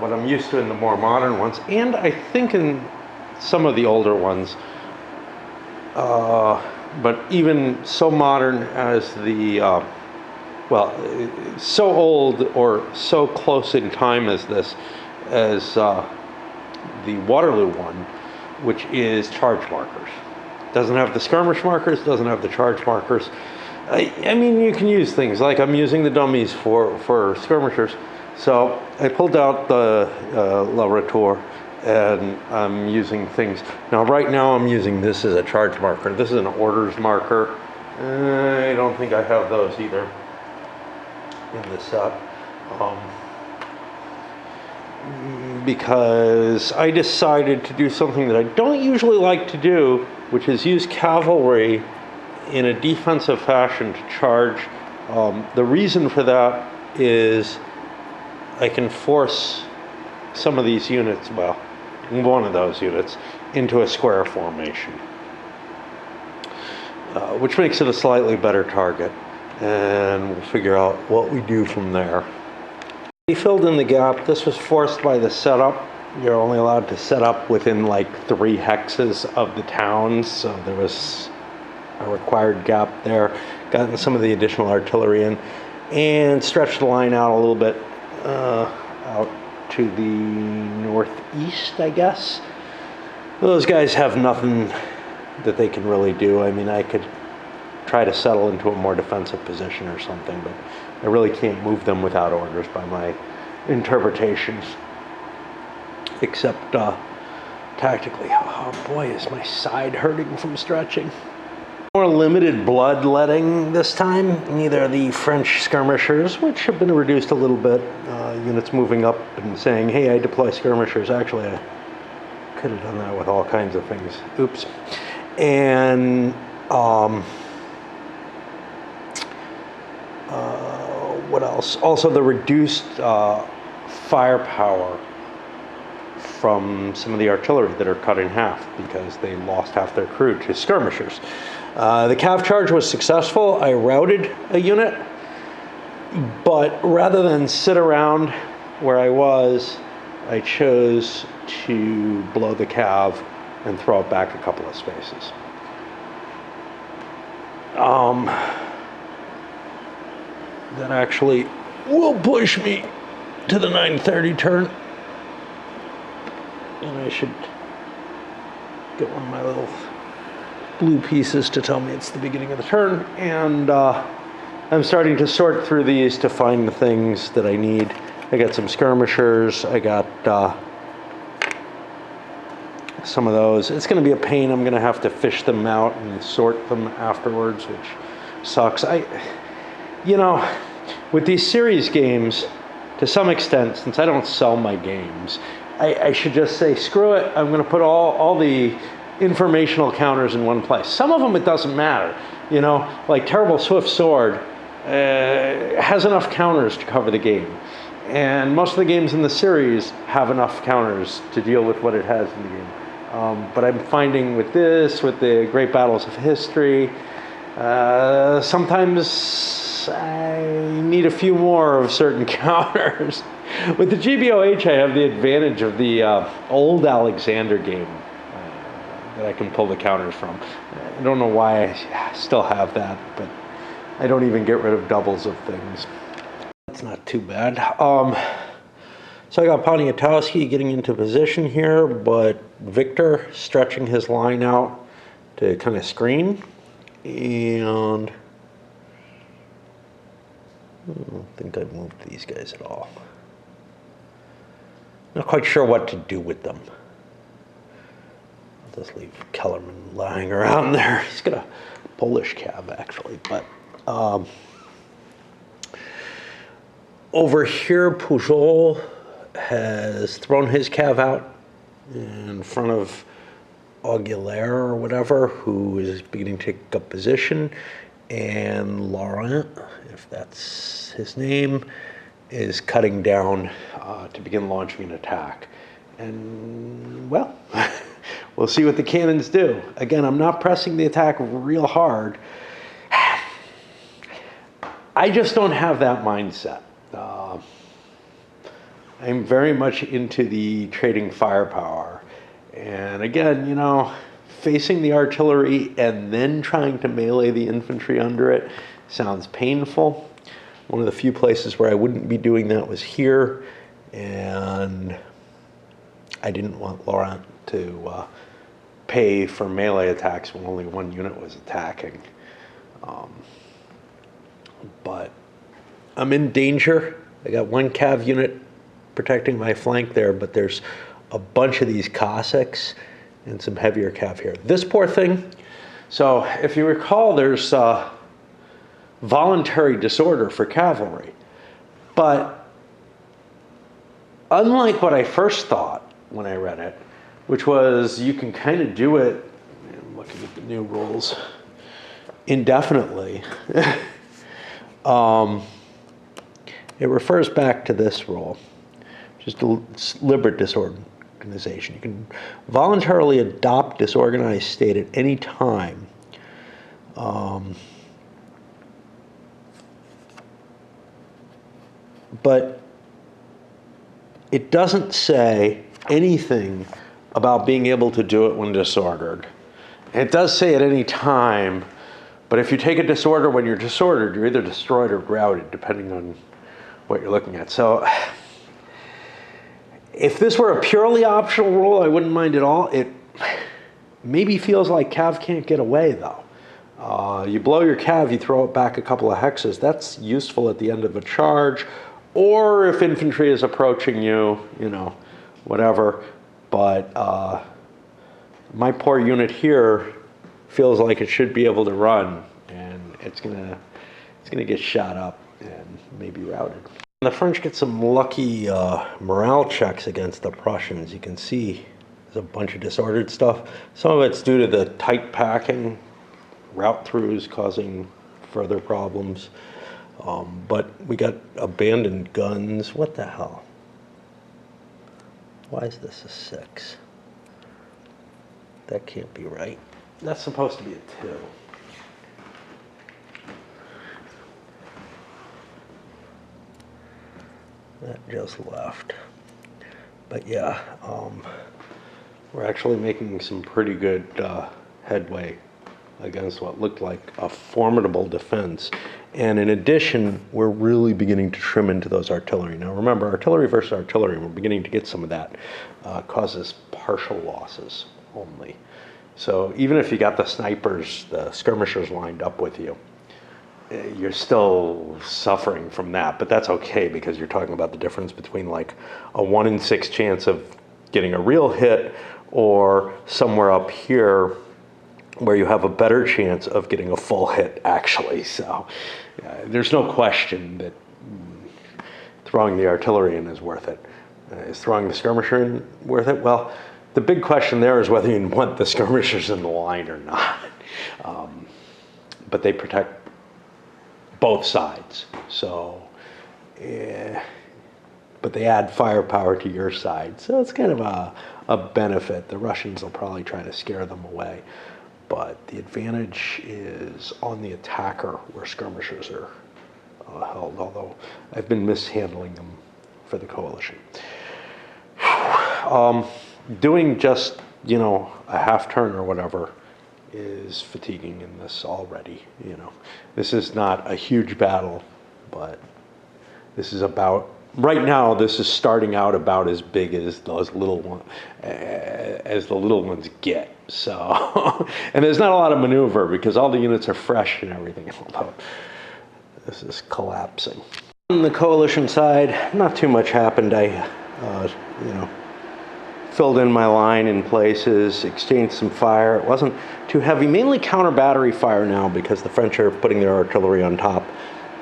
what I'm used to in the more modern ones, and I think in some of the older ones, but even so modern as the, so old or so close in time as this, as the Waterloo one, which is charge markers. Doesn't have the skirmish markers, doesn't have the charge markers. I mean, you can use things like I'm using the dummies for skirmishers. So I pulled out the La Retour, and I'm using things. Now, right now, I'm using this as a charge marker. This is an orders marker. I don't think I have those either in the set. Because I decided to do something that I don't usually like to do, which is use cavalry in a defensive fashion to charge. The reason for that is I can force some of these units, well, one of those units, into a square formation, which makes it a slightly better target, and we'll figure out what we do from there. We filled in the gap. This was forced by the setup. You're only allowed to set up within like 3 hexes of the towns, so there was a required gap there. Gotten some of the additional artillery in, and stretched the line out a little bit out to the northeast, I guess. Those guys have nothing that they can really do. I mean, I could try to settle into a more defensive position or something, but I really can't move them without orders by my interpretations, except tactically. Oh boy, is my side hurting from stretching. More limited bloodletting this time. Neither the French skirmishers, which have been reduced a little bit, units moving up and saying, hey, I deploy skirmishers. Actually, I could have done that with all kinds of things. Oops. And what else? Also, the reduced firepower from some of the artillery that are cut in half because they lost half their crew to skirmishers. The cav charge was successful. I routed a unit, but rather than sit around where I was, I chose to blow the cav and throw it back a couple of spaces. That actually will push me to the 9:30 turn. And I should get one of my little blue pieces to tell me it's the beginning of the turn. And I'm starting to sort through these to find the things that I need. I got some skirmishers. I got some of those. It's going to be a pain. I'm going to have to fish them out and sort them afterwards, which sucks. You know, with these series games, to some extent, since I don't sell my games, I should just say, screw it, I'm going to put all the informational counters in one place. Some of them, it doesn't matter. You know, like Terrible Swift Sword has enough counters to cover the game. And most of the games in the series have enough counters to deal with what it has in the game. But I'm finding with this, with the Great Battles of History, sometimes I need a few more of certain counters. With the GBOH, I have the advantage of the old Alexander game that I can pull the counters from. I don't know why I still have that, but I don't even get rid of doubles of things. That's not too bad. So I got Poniatowski getting into position here, but Victor stretching his line out to kind of screen. And I don't think I moved these guys at all. Not quite sure what to do with them. I'll just leave Kellerman lying around there. He's got a Polish cav, actually. But over here, Pujol has thrown his cav out in front of Aguilera or whatever, who is beginning to take up position. And Laurent, if that's his name, is cutting down to begin launching an attack. And, well, we'll see what the cannons do. Again, I'm not pressing the attack real hard. I just don't have that mindset. I'm very much into the trading firepower. And again, you know, facing the artillery and then trying to melee the infantry under it sounds painful. One of the few places where I wouldn't be doing that was here, and I didn't want Laurent to pay for melee attacks when only one unit was attacking. But I'm in danger. I got one cav unit protecting my flank there, but there's a bunch of these Cossacks and some heavier cav here. This poor thing, so if you recall, there's voluntary disorder for cavalry. But unlike what I first thought when I read it, which was you can kind of do it, I'm looking at the new rules, indefinitely. It refers back to this rule, just deliberate disorganization. You can voluntarily adopt disorganized state at any time. But it doesn't say anything about being able to do it when disordered. It does say at any time, but if you take a disorder when you're disordered, you're either destroyed or routed, depending on what you're looking at. So if this were a purely optional rule, I wouldn't mind at all. It maybe feels like cav can't get away, though. You blow your cav, you throw it back a couple of hexes. That's useful at the end of a charge, or if infantry is approaching you, you know, whatever. But my poor unit here feels like it should be able to run, and it's gonna get shot up and maybe routed. The French get some lucky morale checks against the Prussians. You can see there's a bunch of disordered stuff. Some of it's due to the tight packing, route throughs causing further problems. But we got abandoned guns. What the hell? Why is this a 6? That can't be right. That's supposed to be a 2. That just left. But yeah, we're actually making some pretty good headway against what looked like a formidable defense. And in addition, we're really beginning to trim into those artillery. Now remember, artillery versus artillery, we're beginning to get some of that, causes partial losses only. So even if you got the snipers, the skirmishers lined up with you, you're still suffering from that, but that's okay because you're talking about the difference between like a 1 in 6 chance of getting a real hit or somewhere up here where you have a better chance of getting a full hit actually. So there's no question that throwing the artillery in is worth it. Is throwing the skirmisher in worth it? Well, the big question there is whether you want the skirmishers in the line or not. But they protect both sides. So, but they add firepower to your side. So it's kind of a benefit. The Russians will probably try to scare them away. But the advantage is on the attacker where skirmishers are held, although I've been mishandling them for the coalition. Doing just, you know, a half turn or whatever is fatiguing in this already, you know. This is not a huge battle, but this is about, right now this is starting out about as big as those little ones, as the little ones get. So, and there's not a lot of maneuver because all the units are fresh and everything, although this is collapsing. On the coalition side, not too much happened. I, you know, filled in my line in places, exchanged some fire. It wasn't too heavy, mainly counter battery fire now because the French are putting their artillery on top.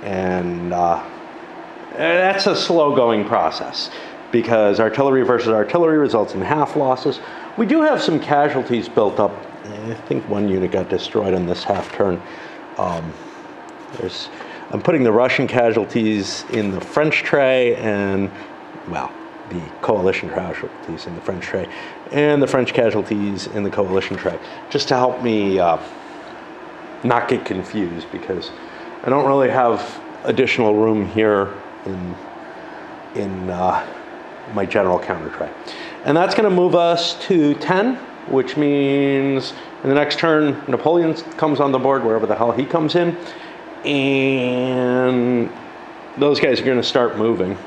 And that's a slow going process because artillery versus artillery results in half losses. We do have some casualties built up. I think one unit got destroyed on this half turn. I'm putting the Russian casualties in the French tray and, well, the coalition casualties in the French tray, and the French casualties in the coalition tray, just to help me not get confused because I don't really have additional room here in my general counter tray. And that's going to move us to 10, which means in the next turn, Napoleon comes on the board, wherever the hell he comes in, and those guys are going to start moving.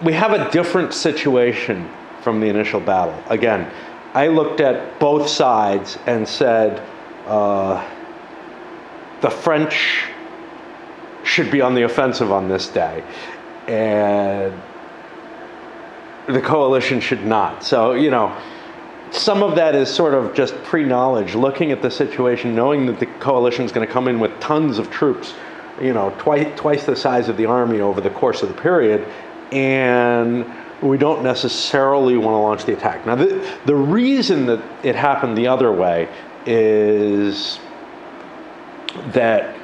We have a different situation from the initial battle. Again, I looked at both sides and said, the French should be on the offensive on this day, and the coalition should not. So, some of that is sort of just pre-knowledge, looking at the situation, knowing that the coalition is going to come in with tons of troops, twice the size of the army over the course of the period, and we don't necessarily want to launch the attack. Now, the reason that it happened the other way is that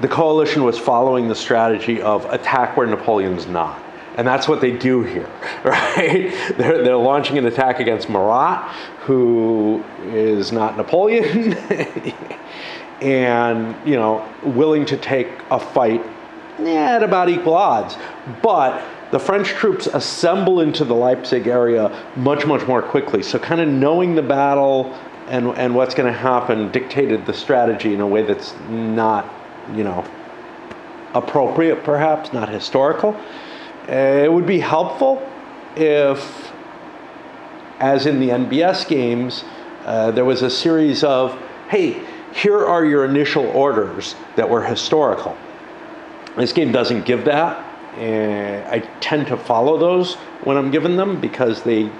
the coalition was following the strategy of attack where Napoleon's not. And that's what they do here, right? They're launching an attack against Marat, who is not Napoleon, and, willing to take a fight at about equal odds. But the French troops assemble into the Leipzig area much, much more quickly. So kind of knowing the battle and what's going to happen dictated the strategy in a way that's not, appropriate, perhaps, not historical. It would be helpful if, as in the NBS games, there was a series of, hey, here are your initial orders that were historical. This game doesn't give that. I tend to follow those when I'm given them because they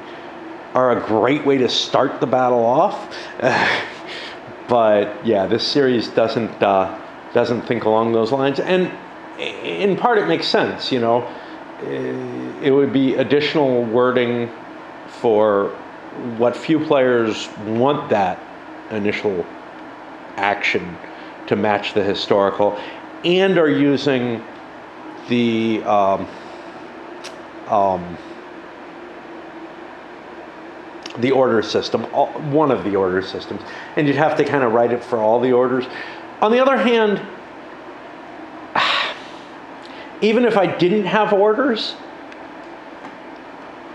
are a great way to start the battle off. But yeah, this series doesn't think along those lines. And in part it makes sense, It would be additional wording for what few players want that initial action to match the historical, and are using the order system, one of the order systems, and you'd have to kind of write it for all the orders. On the other hand, even if I didn't have orders,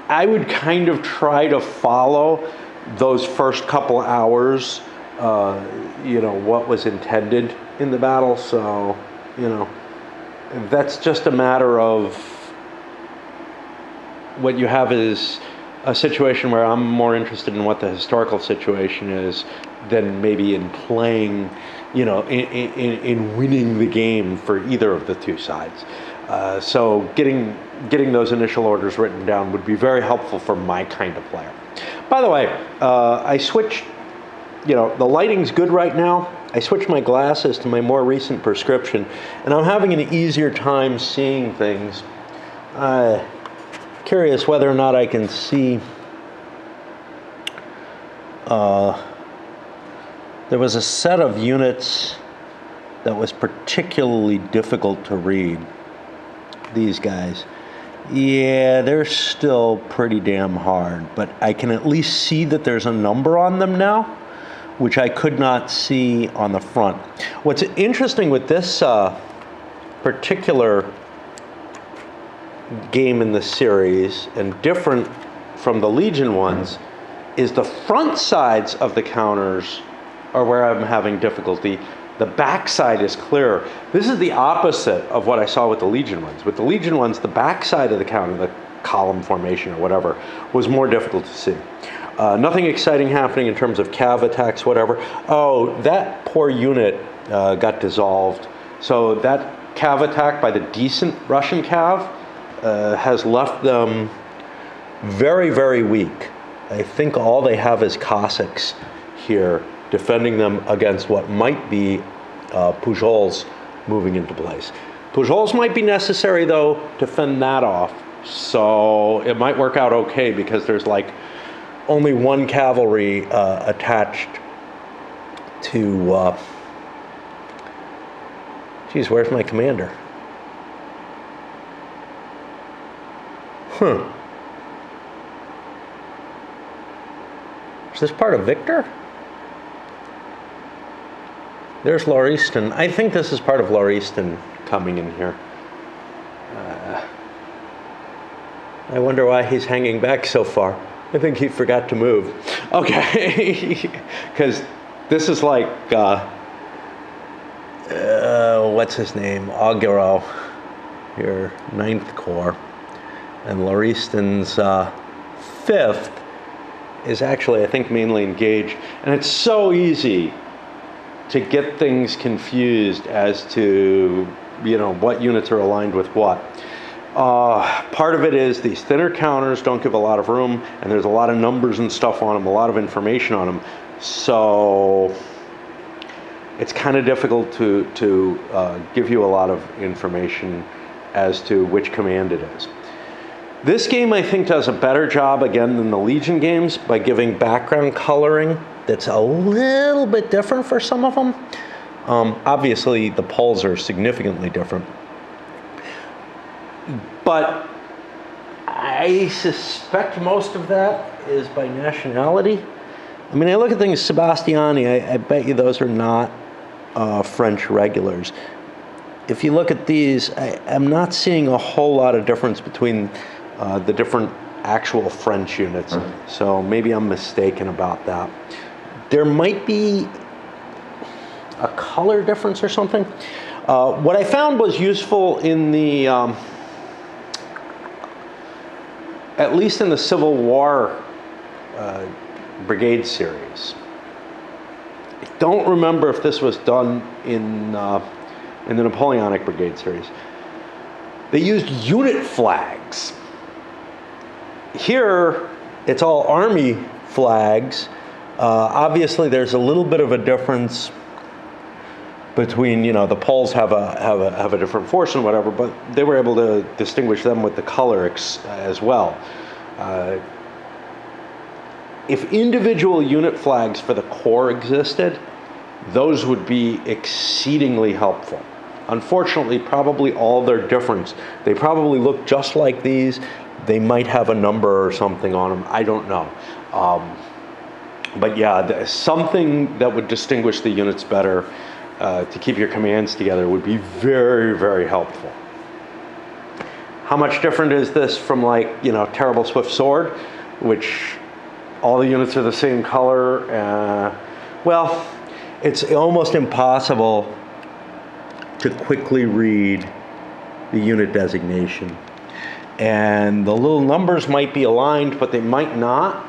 I would kind of try to follow those first couple hours, what was intended in the battle. So, that's just a matter of what you have is a situation where I'm more interested in what the historical situation is than maybe in playing, in winning the game for either of the two sides. So getting those initial orders written down would be very helpful for my kind of player. By the way, I switched, the lighting's good right now. I switched my glasses to my more recent prescription, and I'm having an easier time seeing things. Curious whether or not I can see. There was a set of units that was particularly difficult to read. These guys. Yeah, they're still pretty damn hard, but I can at least see that there's a number on them now, which I could not see on the front. What's interesting with this particular game in the series, and different from the Legion ones, is the front sides of the counters are where I'm having difficulty. The backside is clearer. This is the opposite of what I saw with the Legion ones. With the Legion ones, the backside of the counter, the column formation or whatever, was more difficult to see. Nothing exciting happening in terms of cav attacks, whatever. Oh, that poor unit got dissolved. So that cav attack by the decent Russian cav has left them very, very weak. I think all they have is Cossacks here, defending them against what might be Pujols moving into place. Pujols might be necessary, though, to fend that off. So it might work out okay because there's like only one cavalry attached to... Geez, where's my commander? Is this part of Victor? There's Lauriston. I think this is part of Lauriston coming in here. I wonder why he's hanging back so far. I think he forgot to move. Okay, because this is like, what's his name? Augureau, your 9th Corps. And Lauriston's 5th is actually, I think, mainly engaged. And it's so easy to get things confused as to, what units are aligned with what. Part of it is these thinner counters don't give a lot of room, and there's a lot of numbers and stuff on them, a lot of information on them. So it's kind of difficult to give you a lot of information as to which command it is. This game, I think, does a better job, again, than the Legion games by giving background coloring that's a little bit different for some of them. Obviously, the poles are significantly different. But I suspect most of that is by nationality. I mean, I look at things, Sebastiani, I bet you those are not French regulars. If you look at these, I'm not seeing a whole lot of difference between the different actual French units. So maybe I'm mistaken about that. There might be a color difference or something. What I found was useful in the, at least in the Civil War Brigade series. I don't remember if this was done in the Napoleonic Brigade series. They used unit flags. Here, it's all Army flags. Obviously, there's a little bit of a difference between, the Poles have a different force and whatever, but they were able to distinguish them with the color as well. If individual unit flags for the Corps existed, those would be exceedingly helpful. Unfortunately, probably all they're different. They probably look just like these. They might have a number or something on them. I don't know. But yeah, something that would distinguish the units better to keep your commands together would be very, very helpful. How much different is this from, like, Terrible Swift Sword, which all the units are the same color? Well, it's almost impossible to quickly read the unit designation. And the little numbers might be aligned, but they might not,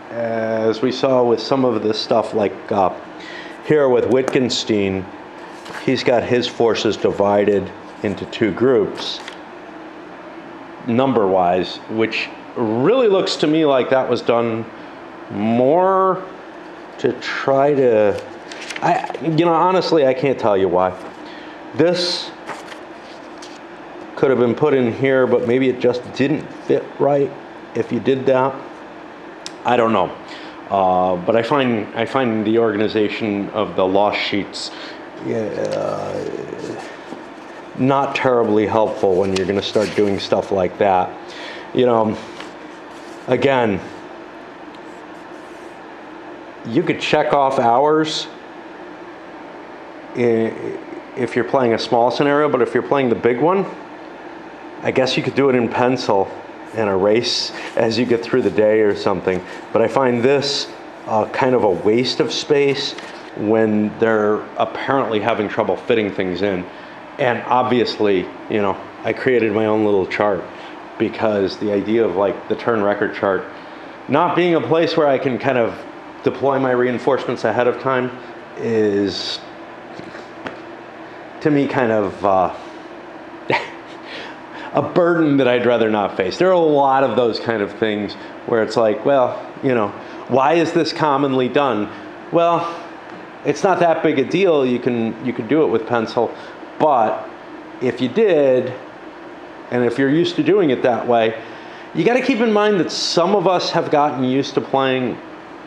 as we saw with some of this stuff, like here with Wittgenstein. He's got his forces divided into two groups, number-wise, which really looks to me like that was done more to try to, honestly, I can't tell you why. This could have been put in here, but maybe it just didn't fit right if you did that. I don't know. But I find the organization of the loss sheets not terribly helpful when you're going to start doing stuff like that. Again, you could check off hours if you're playing a small scenario, but if you're playing the big one, I guess you could do it in pencil and erase as you get through the day or something. But I find this kind of a waste of space when they're apparently having trouble fitting things in. And obviously, I created my own little chart because the idea of, like, the turn record chart not being a place where I can kind of deploy my reinforcements ahead of time is, to me, kind of a burden that I'd rather not face. There are a lot of those kind of things where it's like, well, why is this commonly done? Well, it's not that big a deal. You can do it with pencil, but if you did, and if you're used to doing it that way, you got to keep in mind that some of us have gotten used to playing,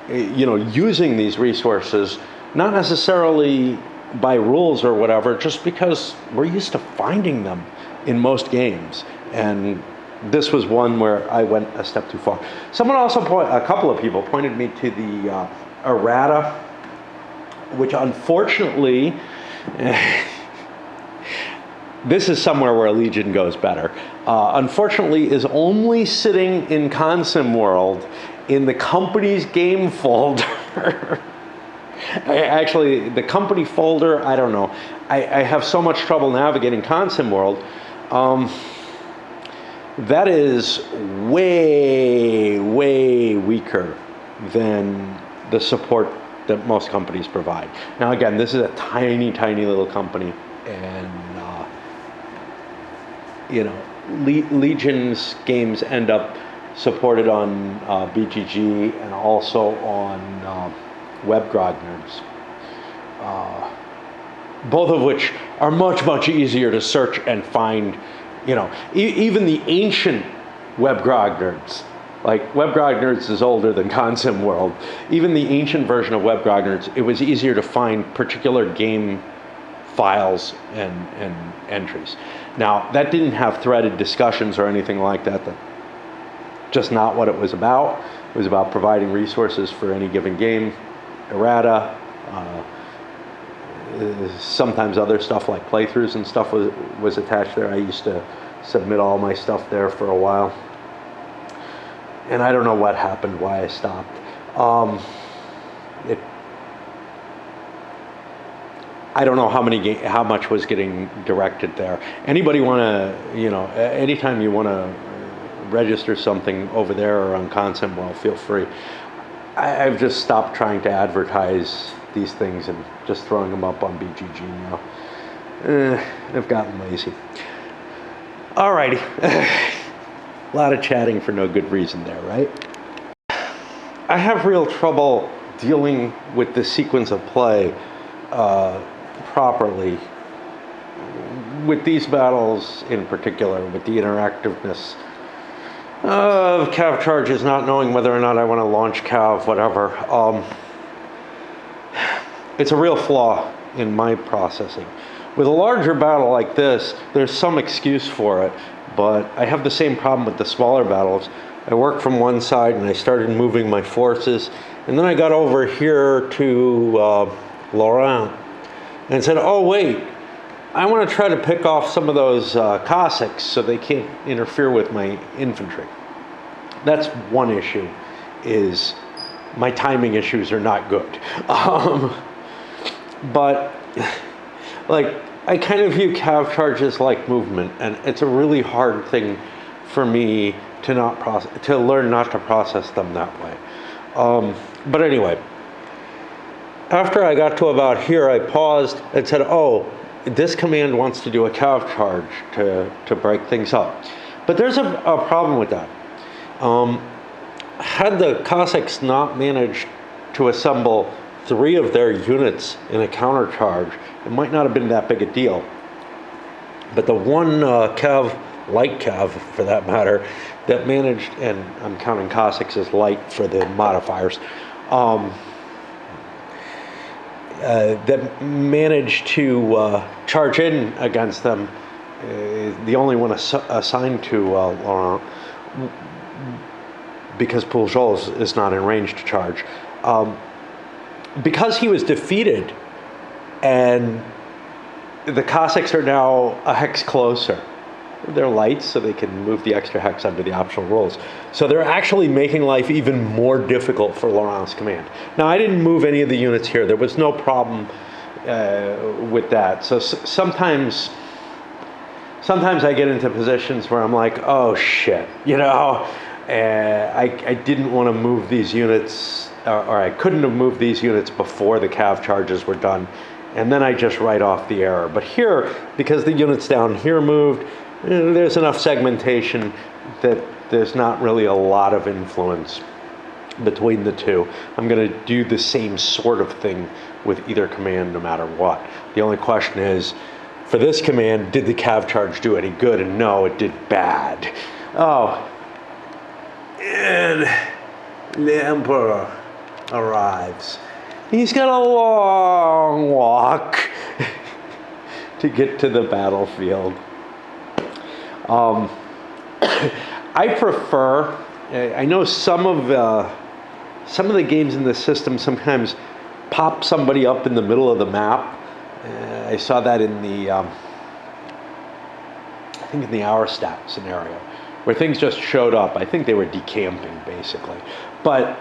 using these resources, not necessarily by rules or whatever, just because we're used to finding them in most games. And this was one where I went a step too far. Someone also, a couple of people pointed me to the errata, which unfortunately, this is somewhere where Legion goes better. Unfortunately, is only sitting in Consim World in the company's game folder. Actually, the company folder, I don't know. I have so much trouble navigating Consim World. That is way, way weaker than the support that most companies provide. Now, again, this is a tiny, tiny little company, and Legion's games end up supported on BGG and also on WebGrogners, both of which are much, much easier to search and find. Even the ancient WebGrogners, like WebGrogners is older than Consim World. Even the ancient version of WebGrogners, it was easier to find particular game files and entries. Now, that didn't have threaded discussions or anything like that. That's just not what it was about. It was about providing resources for any given game, errata, sometimes other stuff like playthroughs and stuff was attached there. I used to submit all my stuff there for a while. And I don't know what happened, why I stopped. I don't know how much was getting directed there. Anybody want to, anytime you want to register something over there or on Consim World, feel free. I've just stopped trying to advertise these things and just throwing them up on BGG now. I've gotten lazy. Alrighty. A lot of chatting for no good reason there, right? I have real trouble dealing with the sequence of play properly with these battles in particular, with the interactiveness of cav charges, not knowing whether or not I want to launch cav, whatever. It's a real flaw in my processing. With a larger battle like this, there's some excuse for it, but I have the same problem with the smaller battles. I worked from one side and I started moving my forces, and then I got over here to Laurent and said, oh wait, I want to try to pick off some of those Cossacks so they can't interfere with my infantry. That's one issue, is my timing issues are not good. But like, I kind of view cav charges like movement, and it's a really hard thing for me to learn not to process them that way. But anyway, after I got to about here, I paused and said, oh, this command wants to do a cav charge to break things up. But there's a problem with that. Had the Cossacks not managed to assemble 3 of their units in a counter charge, it might not have been that big a deal. But the one cav, light cav for that matter, that managed, and I'm counting Cossacks as light for the modifiers, that managed to charge in against them, the only one assigned to Laurent, because Pujol is not in range to charge. Because he was defeated, and the Cossacks are now a hex closer. They're light, so they can move the extra hex under the optional rules. So they're actually making life even more difficult for Laurent's command. Now, I didn't move any of the units here. There was no problem with that. So sometimes I get into positions where I'm like, oh shit, I didn't want to move these units, or I couldn't have moved these units before the cav charges were done, and then I just write off the error. But here, because the units down here moved, there's enough segmentation that there's not really a lot of influence between the two. I'm going to do the same sort of thing with either command no matter what. The only question is, for this command, did the cav charge do any good? And no, it did bad. Oh, and the Emperor arrives. He's got a long walk to get to the battlefield. I prefer, I know some of the games in the system sometimes pop somebody up in the middle of the map. I saw that in the, I think in the Hour Stat scenario, where things just showed up. I think they were decamping, basically. But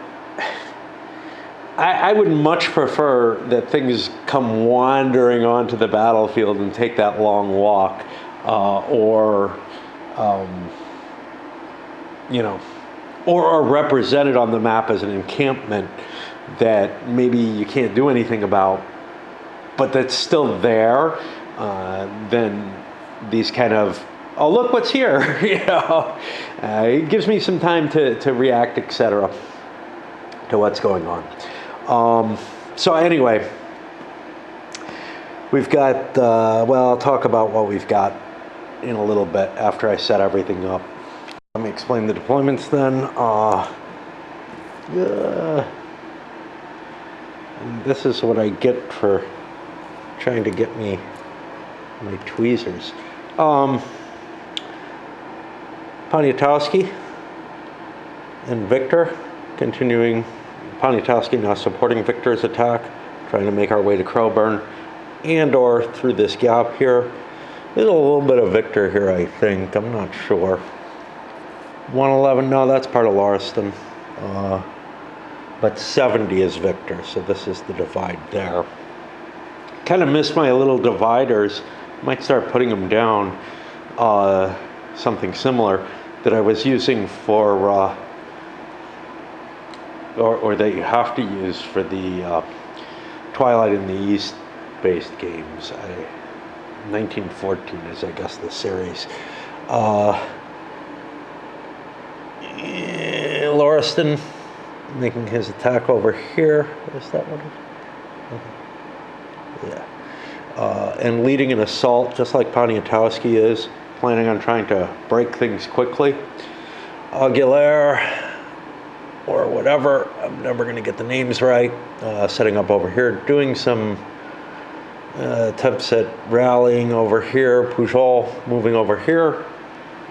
I would much prefer that things come wandering onto the battlefield and take that long walk, or represented on the map as an encampment that maybe you can't do anything about, but that's still there, then these kind of, oh, look what's here, it gives me some time to react, etc., to what's going on. So anyway, we've got, well, I'll talk about what we've got in a little bit after I set everything up. Let me explain the deployments then. And this is what I get for trying to get me my tweezers. Poniatowski and Victor continuing. Poniatowski now supporting Victor's attack, trying to make our way to Crowburn and or through this gap here. There's a little bit of Victor here, I think. I'm not sure. 111, no, that's part of Lauriston. But 70 is Victor, so this is the divide there. Kind of missed my little dividers. Might start putting them down. Something similar that I was using for, or that you have to use for the Twilight in the East based games. 1914 is, I guess, the series. Lauriston making his attack over here. Is that what it is? Yeah. And leading an assault, just like Poniatowski is, planning on trying to break things quickly. Aguilera, or whatever, I'm never going to get the names right, setting up over here, doing some attempts at rallying over here. Pujol moving over here.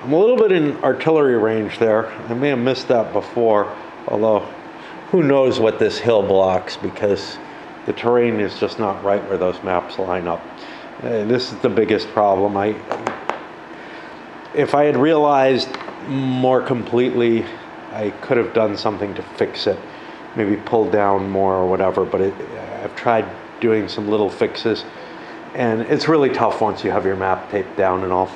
I'm a little bit in artillery range there. I may have missed that before, although who knows what this hill blocks, because the terrain is just not right where those maps line up. This is the biggest problem. If I had realized more completely, I could have done something to fix it, maybe pull down more or whatever, but I've tried doing some little fixes, and it's really tough once you have your map taped down and all.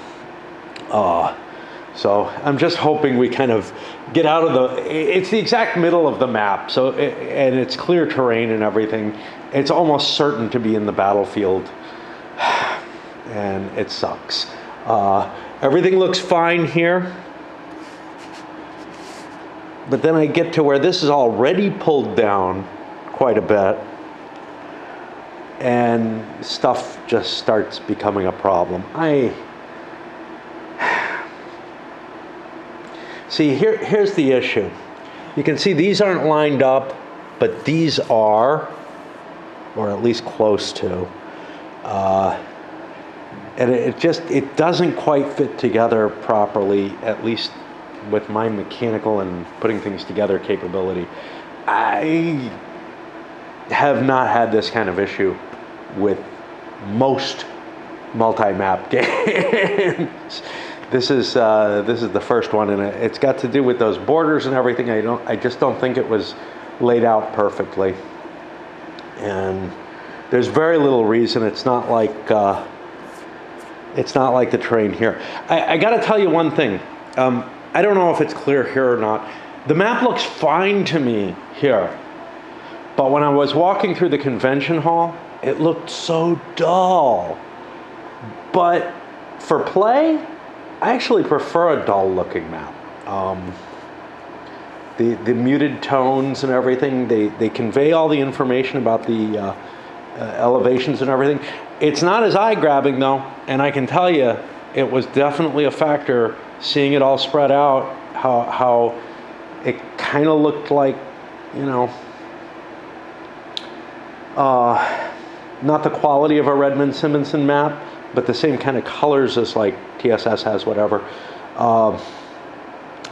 So I'm just hoping we kind of get out of it's the exact middle of the map, so and it's clear terrain and everything. It's almost certain to be in the battlefield, and it sucks. Everything looks fine here, but then I get to where this is already pulled down quite a bit, and stuff just starts becoming a problem. See, here's the issue. You can see these aren't lined up, but these are, or at least close to. And it doesn't quite fit together properly, at least with my mechanical and putting things together capability. I have not had this kind of issue with most multi-map games. This is the first one, and it's got to do with those borders and everything. I just don't think it was laid out perfectly, and there's very little reason. It's not like the terrain here. I got to tell you one thing. I don't know if it's clear here or not. The map looks fine to me here, but when I was walking through the convention hall, it looked so dull. But for play, I actually prefer a dull-looking map. The muted tones and everything, they convey all the information about the elevations and everything. It's not as eye-grabbing, though, and I can tell you it was definitely a factor seeing it all spread out, how it kind of looked like, not the quality of a Redmond-Simonson map, but the same kind of colors as like TSS has, whatever.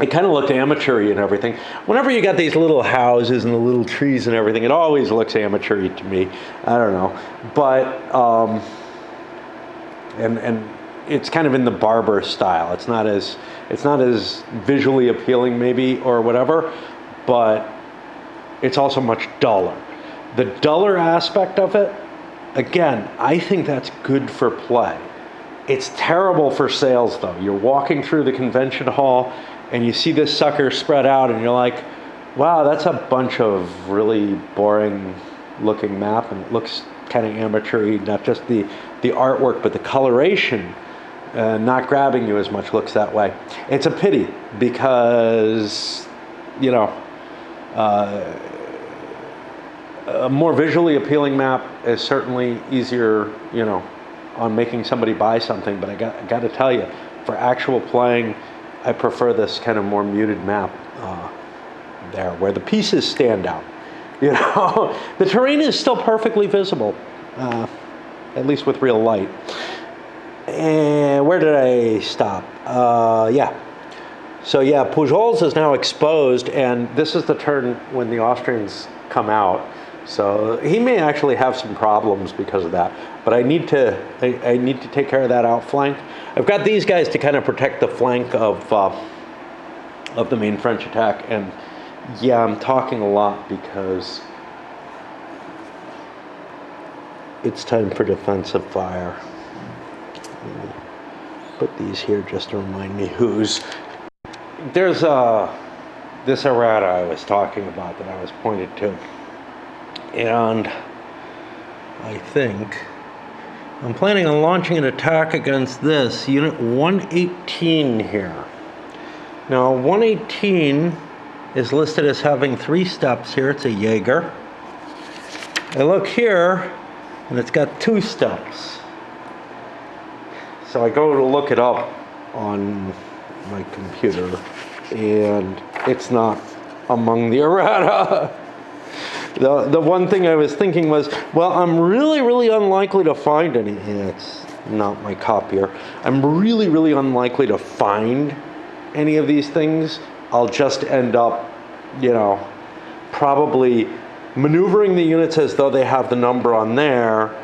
It kind of looked amateur-y and everything. Whenever you got these little houses and the little trees and everything, it always looks amateur-y to me. I don't know, but and it's kind of in the Barber style. It's not as visually appealing maybe or whatever, but it's also much duller. The duller aspect of it, again, I think that's good for play. It's terrible for sales, though. You're walking through the convention hall, and you see this sucker spread out, and you're like, wow, that's a bunch of really boring looking map, and it looks kind of amateur-y, not just the artwork, but the coloration not grabbing you as much looks that way. It's a pity because, you know, a more visually appealing map is certainly easier, you know, on making somebody buy something, but I got to tell you, for actual playing, I prefer this kind of more muted map there, where the pieces stand out. You know, the terrain is still perfectly visible, at least with real light. And where did I stop? Yeah. So yeah, Pujols is now exposed, and this is the turn when the Austrians come out. So he may actually have some problems because of that. But I need to take care of that outflank. I've got these guys to kind of protect the flank of the main French attack. And yeah, I'm talking a lot because it's time for defensive fire. Let me put these here just to remind me whose. There's this errata I was talking about that I was pointed to. And I think I'm planning on launching an attack against this, Unit 118 here. Now, 118 is listed as having 3 steps here. It's a Jaeger. I look here, and it's got 2 steps. So I go to look it up on my computer, and it's not among the errata. The one thing I was thinking was, well, I'm really unlikely to find any. It's not my copier. I'm really unlikely to find any of these things. I'll just end up, you know, probably maneuvering the units as though they have the number on there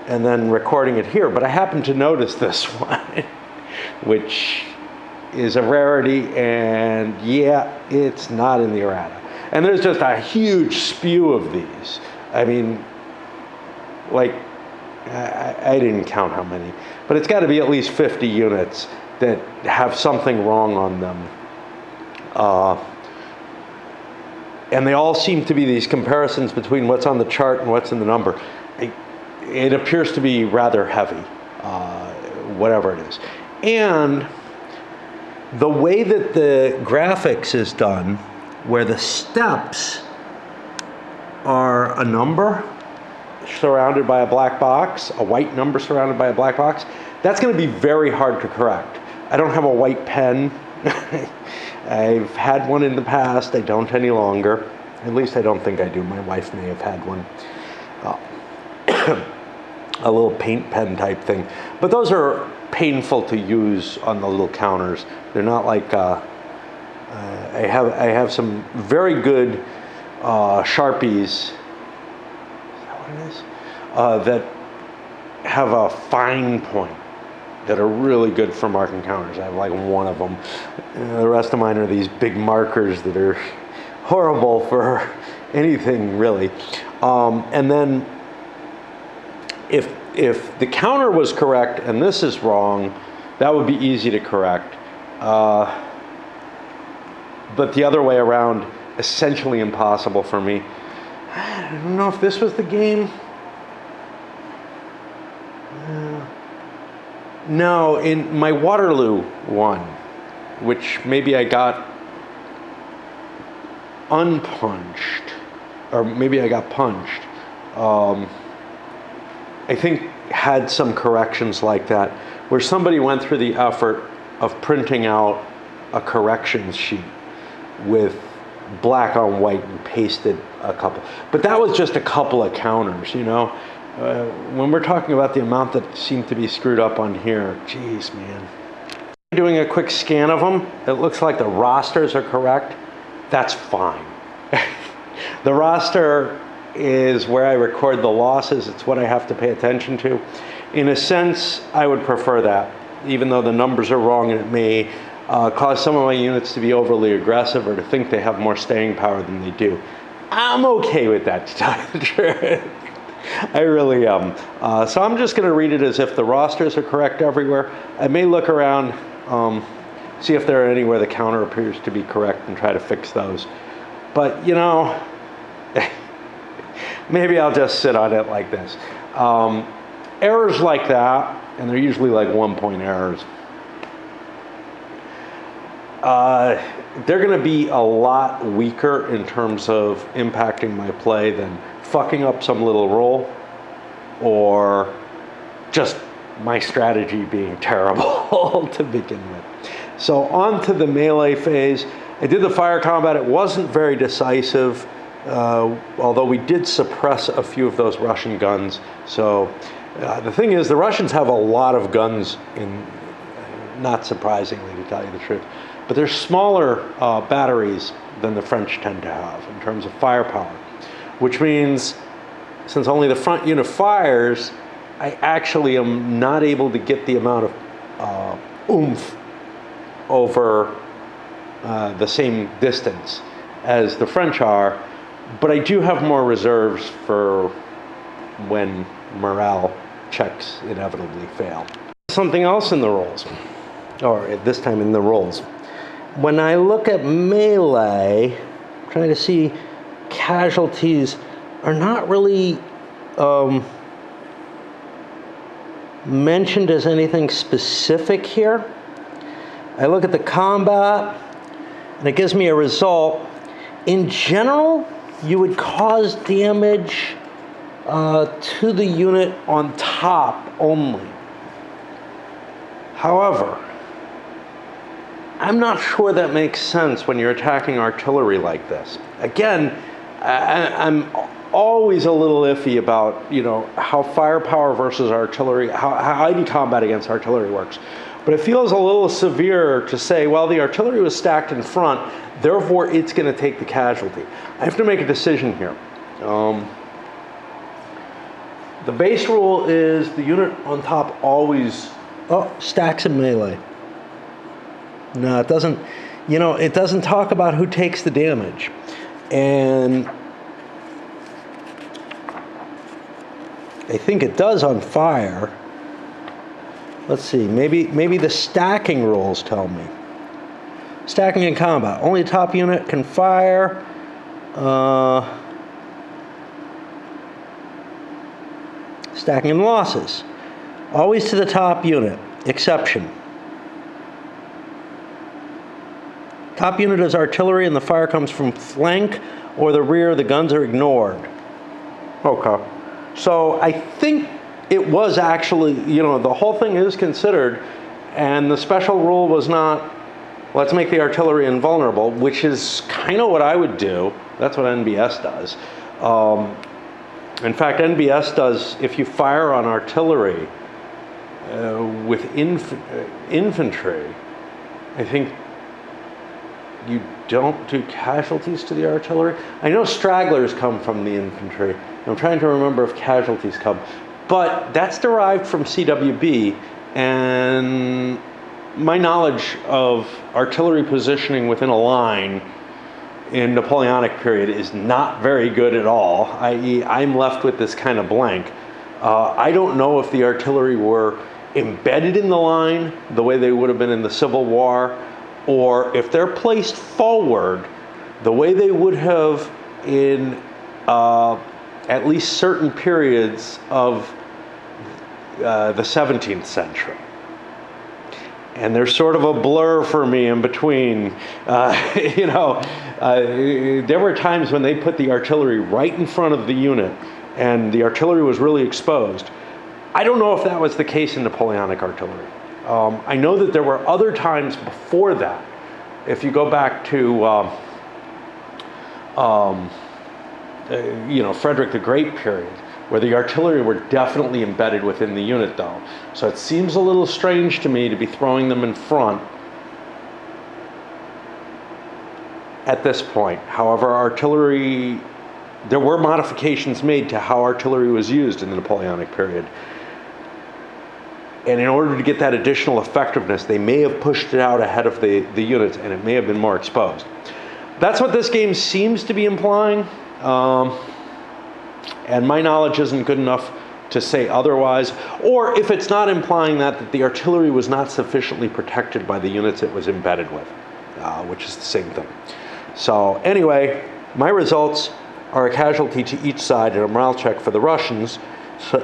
and then recording it here. But I happen to notice this one, which is a rarity, and yeah, it's not in the errata. And there's just a huge spew of these. I mean, like, I didn't count how many, but it's got to be at least 50 units that have something wrong on them. And they all seem to be these comparisons between what's on the chart and what's in the number. It appears to be rather heavy, whatever it is. And the way that the graphics is done, where the steps are a number surrounded by a black box, a white number surrounded by a black box, that's going to be very hard to correct. I don't have a white pen. I've had one in the past. I don't any longer. At least I don't think I do. My wife may have had one. A little paint pen type thing. But those are painful to use on the little counters. They're not like... I have some very good Sharpies. Is that what it is? That have a fine point that are really good for marking counters. I have like one of them. The rest of mine are these big markers that are horrible for anything really. And then if the counter was correct and this is wrong, that would be easy to correct. But the other way around, essentially impossible for me. I don't know if this was the game. No, in my Waterloo one, which maybe I got unpunched, or maybe I got punched, I think had some corrections like that, where somebody went through the effort of printing out a corrections sheet with black on white and pasted a couple. But that was just a couple of counters, you know. When we're talking about the amount that seemed to be screwed up on here, geez, man. Doing a quick scan of them, it looks like the rosters are correct. That's fine. The roster is where I record the losses. It's what I have to pay attention to. In a sense, I would prefer that, even though the numbers are wrong and it may cause some of my units to be overly aggressive or to think they have more staying power than they do. I'm okay with that, to tell you the truth. I really am. So I'm just going to read it as if the rosters are correct everywhere. I may look around see if there are anywhere the counter appears to be correct and try to fix those. But, maybe I'll just sit on it like this. Errors like that, and they're usually like 1-point errors, they're going to be a lot weaker in terms of impacting my play than fucking up some little roll or just my strategy being terrible to begin with. So on to the melee phase. I did the fire combat. It wasn't very decisive, although we did suppress a few of those Russian guns. So the thing is, the Russians have a lot of guns, not surprisingly, to tell you the truth. But they're smaller batteries than the French tend to have in terms of firepower, which means since only the front unit fires, I actually am not able to get the amount of oomph over the same distance as the French are, but I do have more reserves for when morale checks inevitably fail. Something else in the rolls, or at this time in the rolls. When I look at melee, trying to see casualties are not really mentioned as anything specific here. I look at the combat, and it gives me a result. In general, you would cause damage to the unit on top only. However, I'm not sure that makes sense when you're attacking artillery like this. Again, I'm always a little iffy about, how firepower versus artillery, how any combat against artillery works. But it feels a little severe to say, well, the artillery was stacked in front, therefore it's going to take the casualty. I have to make a decision here. The base rule is the unit on top always stacks in melee. No, it doesn't. It doesn't talk about who takes the damage, and I think it does on fire. Let's see. Maybe the stacking rules tell me. Stacking in combat. Only top unit can fire. Stacking in losses. Always to the top unit. Exception. Top unit is artillery and the fire comes from flank or the rear. The guns are ignored. Okay. So I think it was actually, the whole thing is considered, and the special rule was not, let's make the artillery invulnerable, which is kind of what I would do. That's what NBS does. In fact, NBS does, if you fire on artillery with infantry, I think you don't do casualties to the artillery. I know stragglers come from the infantry. I'm trying to remember if casualties come. But that's derived from CWB, and my knowledge of artillery positioning within a line in Napoleonic period is not very good at all, i.e. I'm left with this kind of blank. I don't know if the artillery were embedded in the line the way they would have been in the Civil War, or if they're placed forward the way they would have in at least certain periods of the 17th century. And there's sort of a blur for me in between. There were times when they put the artillery right in front of the unit and the artillery was really exposed. I don't know if that was the case in Napoleonic artillery. I know that there were other times before that. If you go back to Frederick the Great period, where the artillery were definitely embedded within the unit though. So it seems a little strange to me to be throwing them in front at this point. However, artillery, there were modifications made to how artillery was used in the Napoleonic period. And in order to get that additional effectiveness, they may have pushed it out ahead of the units, and it may have been more exposed. That's what this game seems to be implying. And my knowledge isn't good enough to say otherwise, or if it's not implying that the artillery was not sufficiently protected by the units it was embedded with, which is the same thing. So anyway, my results are a casualty to each side and a morale check for the Russians,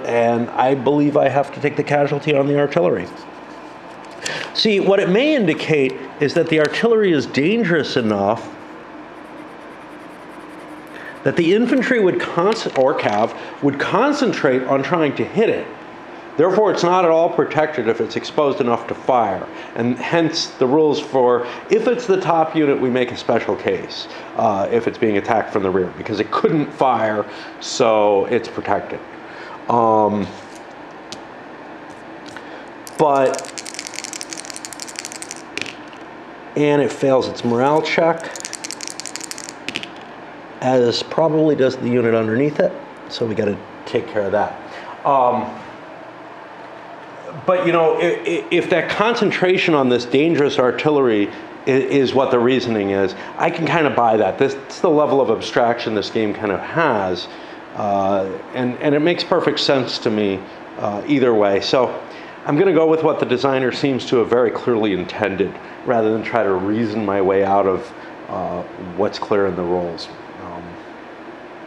and I believe I have to take the casualty on the artillery. See, what it may indicate is that the artillery is dangerous enough that the infantry would or cav would concentrate on trying to hit it. Therefore, it's not at all protected if it's exposed enough to fire. And hence the rules for, if it's the top unit, we make a special case if it's being attacked from the rear, because it couldn't fire, so it's protected. And it fails its morale check, as probably does the unit underneath it, so we got to take care of that. But you know, if that concentration on this dangerous artillery is what the reasoning is, I can kind of buy that. It's the level of abstraction this game kind of has, and it makes perfect sense to me either way. So I'm going to go with what the designer seems to have very clearly intended, rather than try to reason my way out of what's clear in the rules.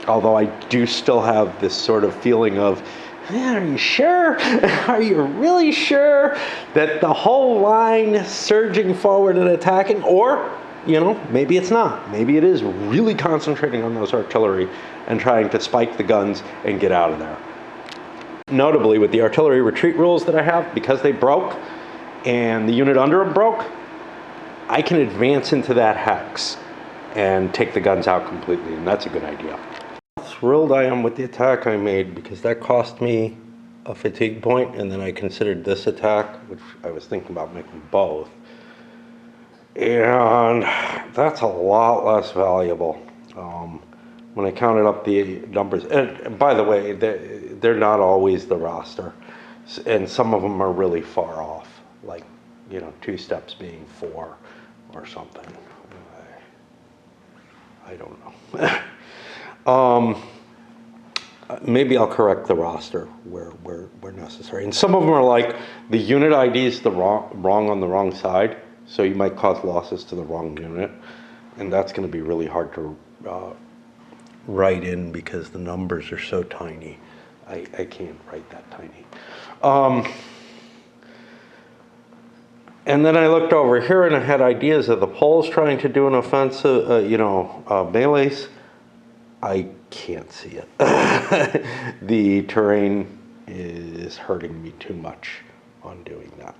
Although I do still have this sort of feeling of, are you sure? Are you really sure that the whole line surging forward and attacking? Or, you know, maybe it's not. Maybe it is really concentrating on those artillery and trying to spike the guns and get out of there. Notably, with the artillery retreat rules that I have, because they broke and the unit under them broke, I can advance into that hex and take the guns out completely, and that's a good idea. Thrilled I am with the attack I made, because that cost me a fatigue point, and then I considered this attack, which I was thinking about making both, and that's a lot less valuable. When I counted up the numbers, and by the way, they're not always the roster, and some of them are really far off, like, you know, 2 steps being 4 or something. I don't know. Maybe I'll correct the roster where necessary. And some of them are like, the unit ID is wrong on the wrong side, so you might cause losses to the wrong unit, and that's going to be really hard to write in because the numbers are so tiny. I can't write that tiny. And then I looked over here and I had ideas of the Poles trying to do an offensive, melees. I can't see it. The terrain is hurting me too much on doing that.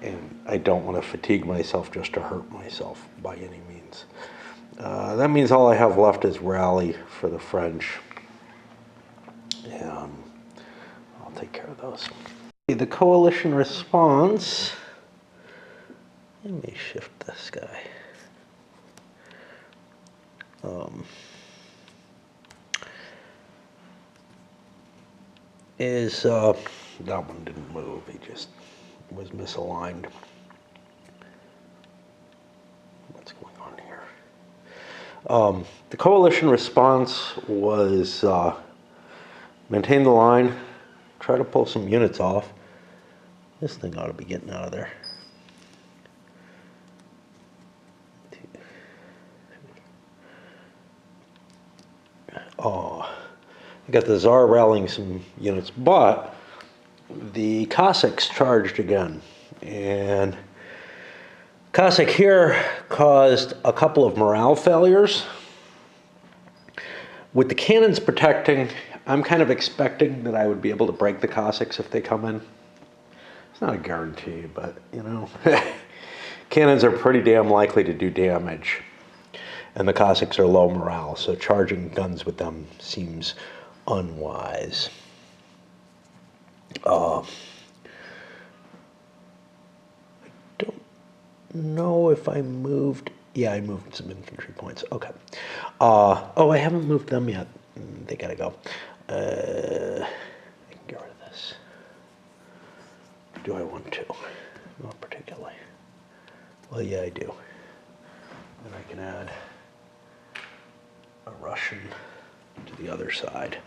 And I don't want to fatigue myself just to hurt myself by any means. That means all I have left is rally for the French. And I'll take care of those. The coalition response. Let me shift this guy. That one didn't move, he just was misaligned. What's going on here? The coalition response was maintain the line, try to pull some units off. This thing ought to be getting out of there. I got the Tsar rallying some units, but the Cossacks charged again. And Cossack here caused a couple of morale failures. With the cannons protecting, I'm kind of expecting that I would be able to break the Cossacks if they come in. It's not a guarantee, but, you know, cannons are pretty damn likely to do damage. And the Cossacks are low morale, so charging guns with them seems unwise. I don't know if I moved. Yeah, I moved some infantry points. Okay. I haven't moved them yet. They gotta go. I can get rid of this. Do I want to? Not particularly. Well, yeah, I do. And I can add a Russian to the other side.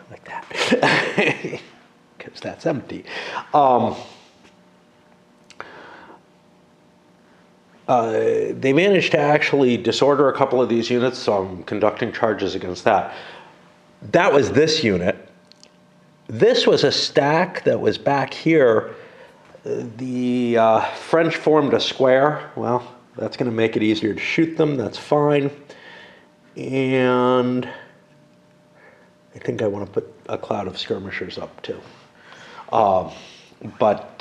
like that, because that's empty. They managed to actually disorder a couple of these units, so I'm conducting charges against that. That was this unit. This was a stack that was back here. The French formed a square. Well, that's going to make it easier to shoot them. That's fine. And I think I want to put a cloud of skirmishers up too. But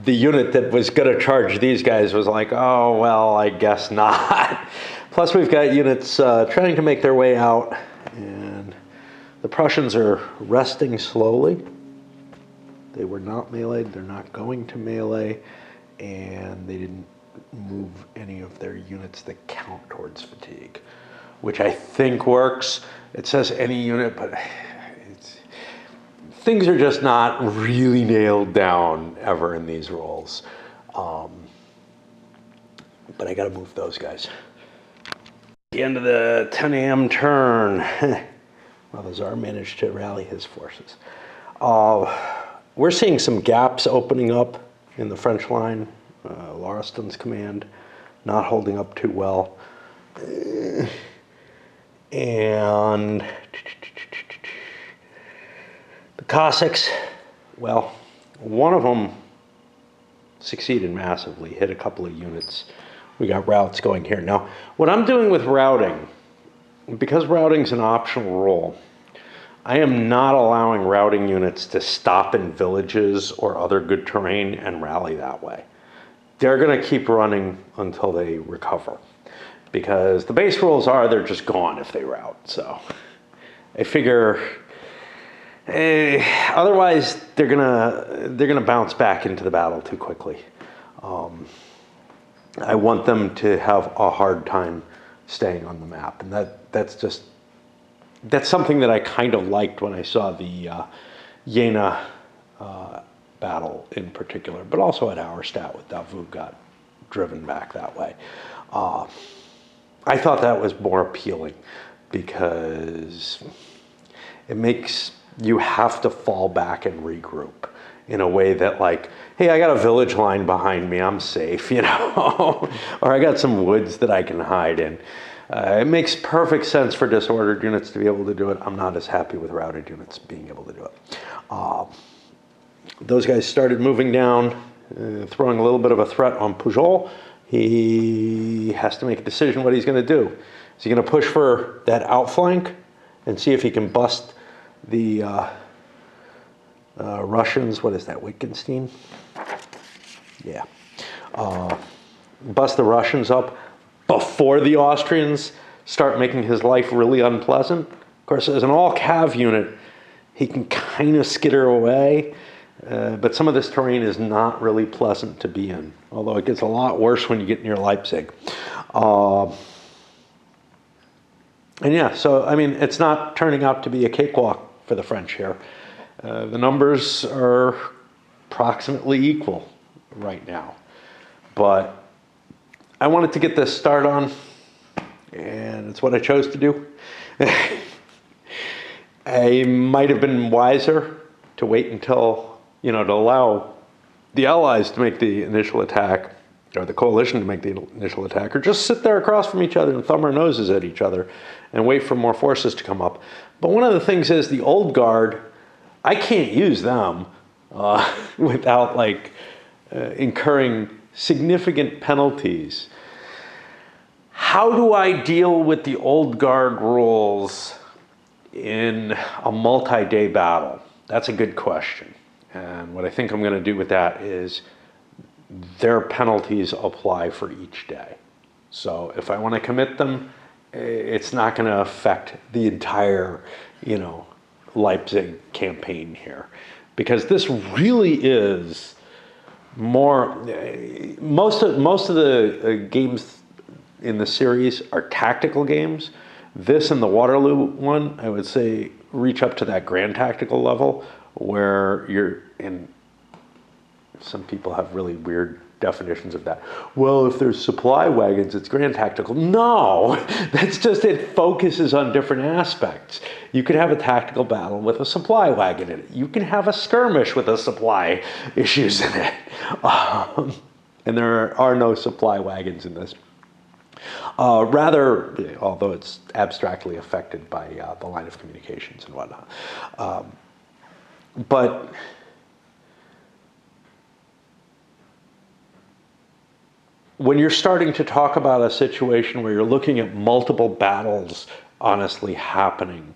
the unit that was going to charge these guys was like, oh, well, I guess not. Plus, we've got units trying to make their way out, and the Prussians are resting slowly. They were not meleeed. They're not going to melee, and they didn't move any of their units that count towards fatigue, which I think works. It says any unit, but things are just not really nailed down ever in these rolls. But I got to move those guys. The end of the 10 a.m. turn. Well, the Tsar managed to rally his forces. We're seeing some gaps opening up in the French line. Lauriston's command not holding up too well. And the Cossacks, well, one of them succeeded massively, hit a couple of units. We got routes going here. Now, what I'm doing with routing, because routing's an optional role, I am not allowing routing units to stop in villages or other good terrain and rally that way. They're going to keep running until they recover, because the base rules are they're just gone if they rout. So I figure otherwise they're gonna bounce back into the battle too quickly. I want them to have a hard time staying on the map, and that's something that I kind of liked when I saw the Jena battle in particular, but also at Auerstadt with Davout got driven back that way. I thought that was more appealing because it makes you have to fall back and regroup in a way that, like, hey, I got a village line behind me, I'm safe, you know, or I got some woods that I can hide in. It makes perfect sense for disordered units to be able to do it. I'm not as happy with routed units being able to do it. Those guys started moving down, throwing a little bit of a threat on Pujol. He has to make a decision what he's going to do. Is he going to push for that outflank and see if he can bust the Russians? What is that, Wittgenstein? Yeah. Bust the Russians up before the Austrians start making his life really unpleasant? Of course, as an all-cav unit, he can kind of skitter away. But some of this terrain is not really pleasant to be in, although it gets a lot worse when you get near Leipzig. And yeah, so, I mean, it's not turning out to be a cakewalk for the French here. The numbers are approximately equal right now. But I wanted to get this start on, and it's what I chose to do. I might have been wiser to wait until, you know, to allow the Allies to make the initial attack, or the coalition to make the initial attack, or just sit there across from each other and thumb our noses at each other and wait for more forces to come up. But one of the things is the old guard, I can't use them without, like, incurring significant penalties. How do I deal with the old guard rules in a multi-day battle? That's a good question. And what I think I'm going to do with that is their penalties apply for each day. So if I want to commit them, it's not going to affect the entire, you know, Leipzig campaign here. Because this really is more, most of the games in the series are tactical games. This and the Waterloo one, I would say, reach up to that grand tactical level where you're in. Some people have really weird definitions of that. Well, if there's supply wagons, it's grand tactical. No, that's just, it focuses on different aspects. You could have a tactical battle with a supply wagon in it. You can have a skirmish with a supply issues in it. And there are no supply wagons in this. Rather, although it's abstractly affected by the line of communications and whatnot. But when you're starting to talk about a situation where you're looking at multiple battles honestly happening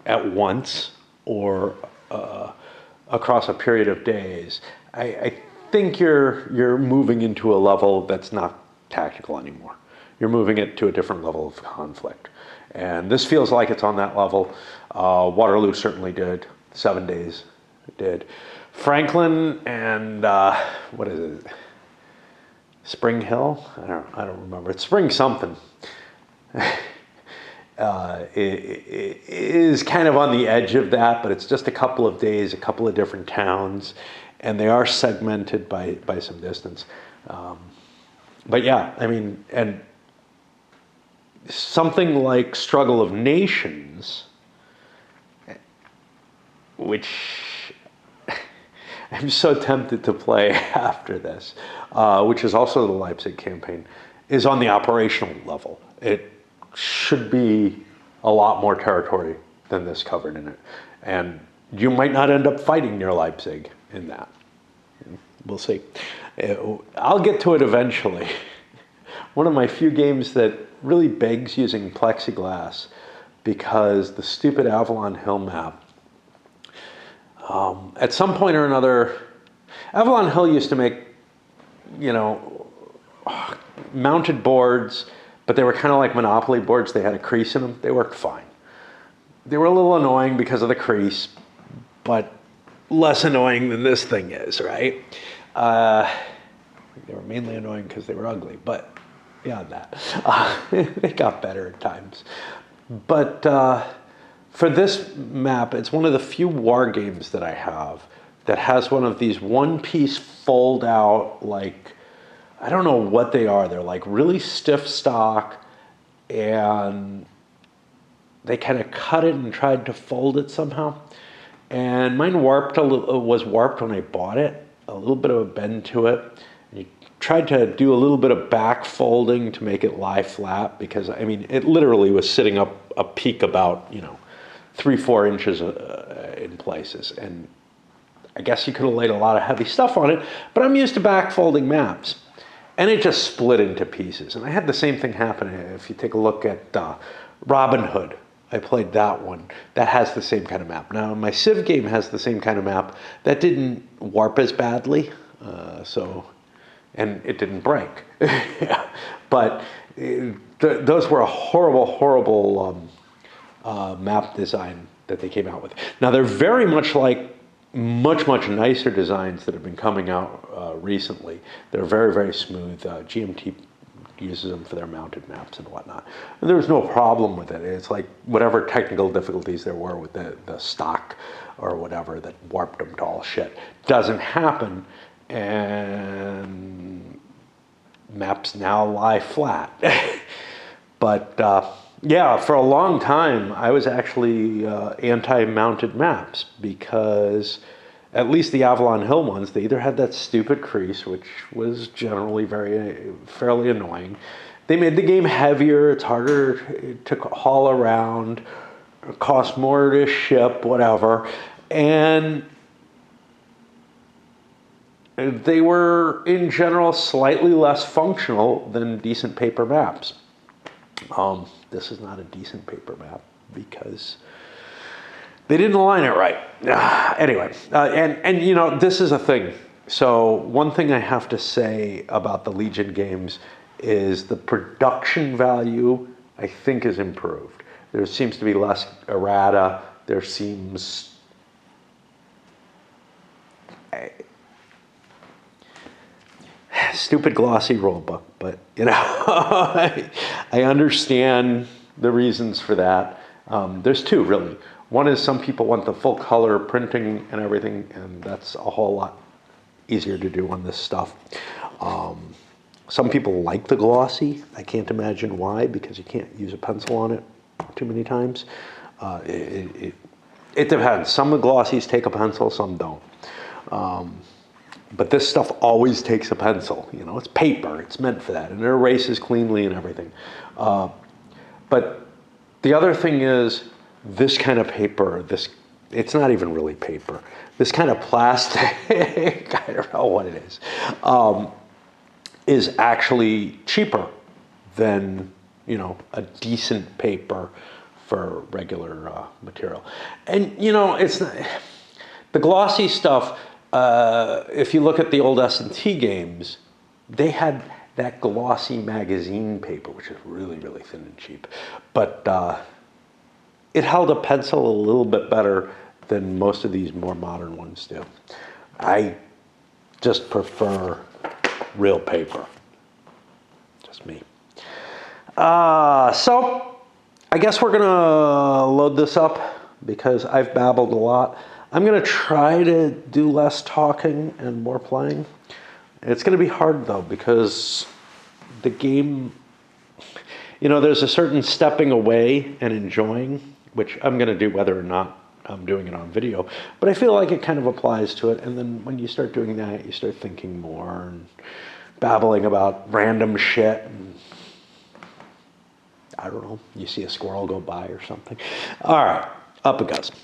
at once or across a period of days, I think you're moving into a level that's not tactical anymore. You're moving it to a different level of conflict. And this feels like it's on that level. Waterloo certainly did. 7 Days did. Franklin and what is it? Spring Hill? I don't remember. It's Spring something. It is kind of on the edge of that, but it's just a couple of days, a couple of different towns, and they are segmented by some distance. But yeah, I mean, and something like Struggle of Nations, which I'm so tempted to play after this, which is also the Leipzig campaign, is on the operational level. It should be a lot more territory than this covered in it. And you might not end up fighting near Leipzig in that. We'll see. I'll get to it eventually. One of my few games that really begs using plexiglass, because the stupid Avalon Hill map, at some point or another, Avalon Hill used to make, mounted boards, but they were kind of like Monopoly boards. They had a crease in them. They worked fine. They were a little annoying because of the crease, but less annoying than this thing is, right? They were mainly annoying because they were ugly, but beyond that, they got better at times. But for this map, it's one of the few war games that I have that has one of these one-piece fold-out, like, I don't know what they are. They're like really stiff stock, and they kind of cut it and tried to fold it somehow. And mine was warped when I bought it, a little bit of a bend to it. And you tried to do a little bit of back folding to make it lie flat, because, I mean, it literally was sitting up a peak about, 3-4 inches in places. And I guess you could have laid a lot of heavy stuff on it, but I'm used to back folding maps. And it just split into pieces. And I had the same thing happen. If you take a look at Robin Hood, I played that one. That has the same kind of map. Now, my Civ game has the same kind of map. That didn't warp as badly, and it didn't break. But those were a horrible, horrible map design that they came out with. Now, they're very much like much nicer designs that have been coming out recently. They're very, very smooth. GMT uses them for their mounted maps and whatnot. And there was no problem with it. It's like whatever technical difficulties there were with the stock or whatever that warped them to all shit doesn't happen, and maps now lie flat. But yeah, for a long time, I was actually anti-mounted maps, because at least the Avalon Hill ones, they either had that stupid crease, which was generally fairly annoying. They made the game heavier. It's harder to haul around. It cost more to ship, whatever. And they were, in general, slightly less functional than decent paper maps. This is not a decent paper map because they didn't align it right. Anyway, and this is a thing. So one thing I have to say about the Legion games is the production value, I think, is improved. There seems to be less errata. There seems stupid glossy rulebook, but I understand the reasons for that. There's two, really. One is some people want the full color printing and everything, and that's a whole lot easier to do on this stuff. Some people like the glossy. I can't imagine why, because you can't use a pencil on it too many times. It depends. Some of the glossies take a pencil, some don't. But this stuff always takes a pencil. You know, it's paper. It's meant for that, and it erases cleanly and everything. But the other thing is, this kind of paper, it's not even really paper. This kind of plastic, I don't know what it is actually cheaper than, you know, a decent paper for regular material. And, you know, it's not, the glossy stuff, if you look at the old S&T games, they had that glossy magazine paper, which is really, really thin and cheap. But it held a pencil a little bit better than most of these more modern ones do. I just prefer real paper. Just me. So I guess we're gonna load this up because I've babbled a lot. I'm gonna try to do less talking and more playing. It's gonna be hard though, because the game, you know, there's a certain stepping away and enjoying, which I'm gonna do whether or not I'm doing it on video, but I feel like it kind of applies to it. And then when you start doing that, you start thinking more and babbling about random shit. And I don't know, you see a squirrel go by or something. All right, up it goes.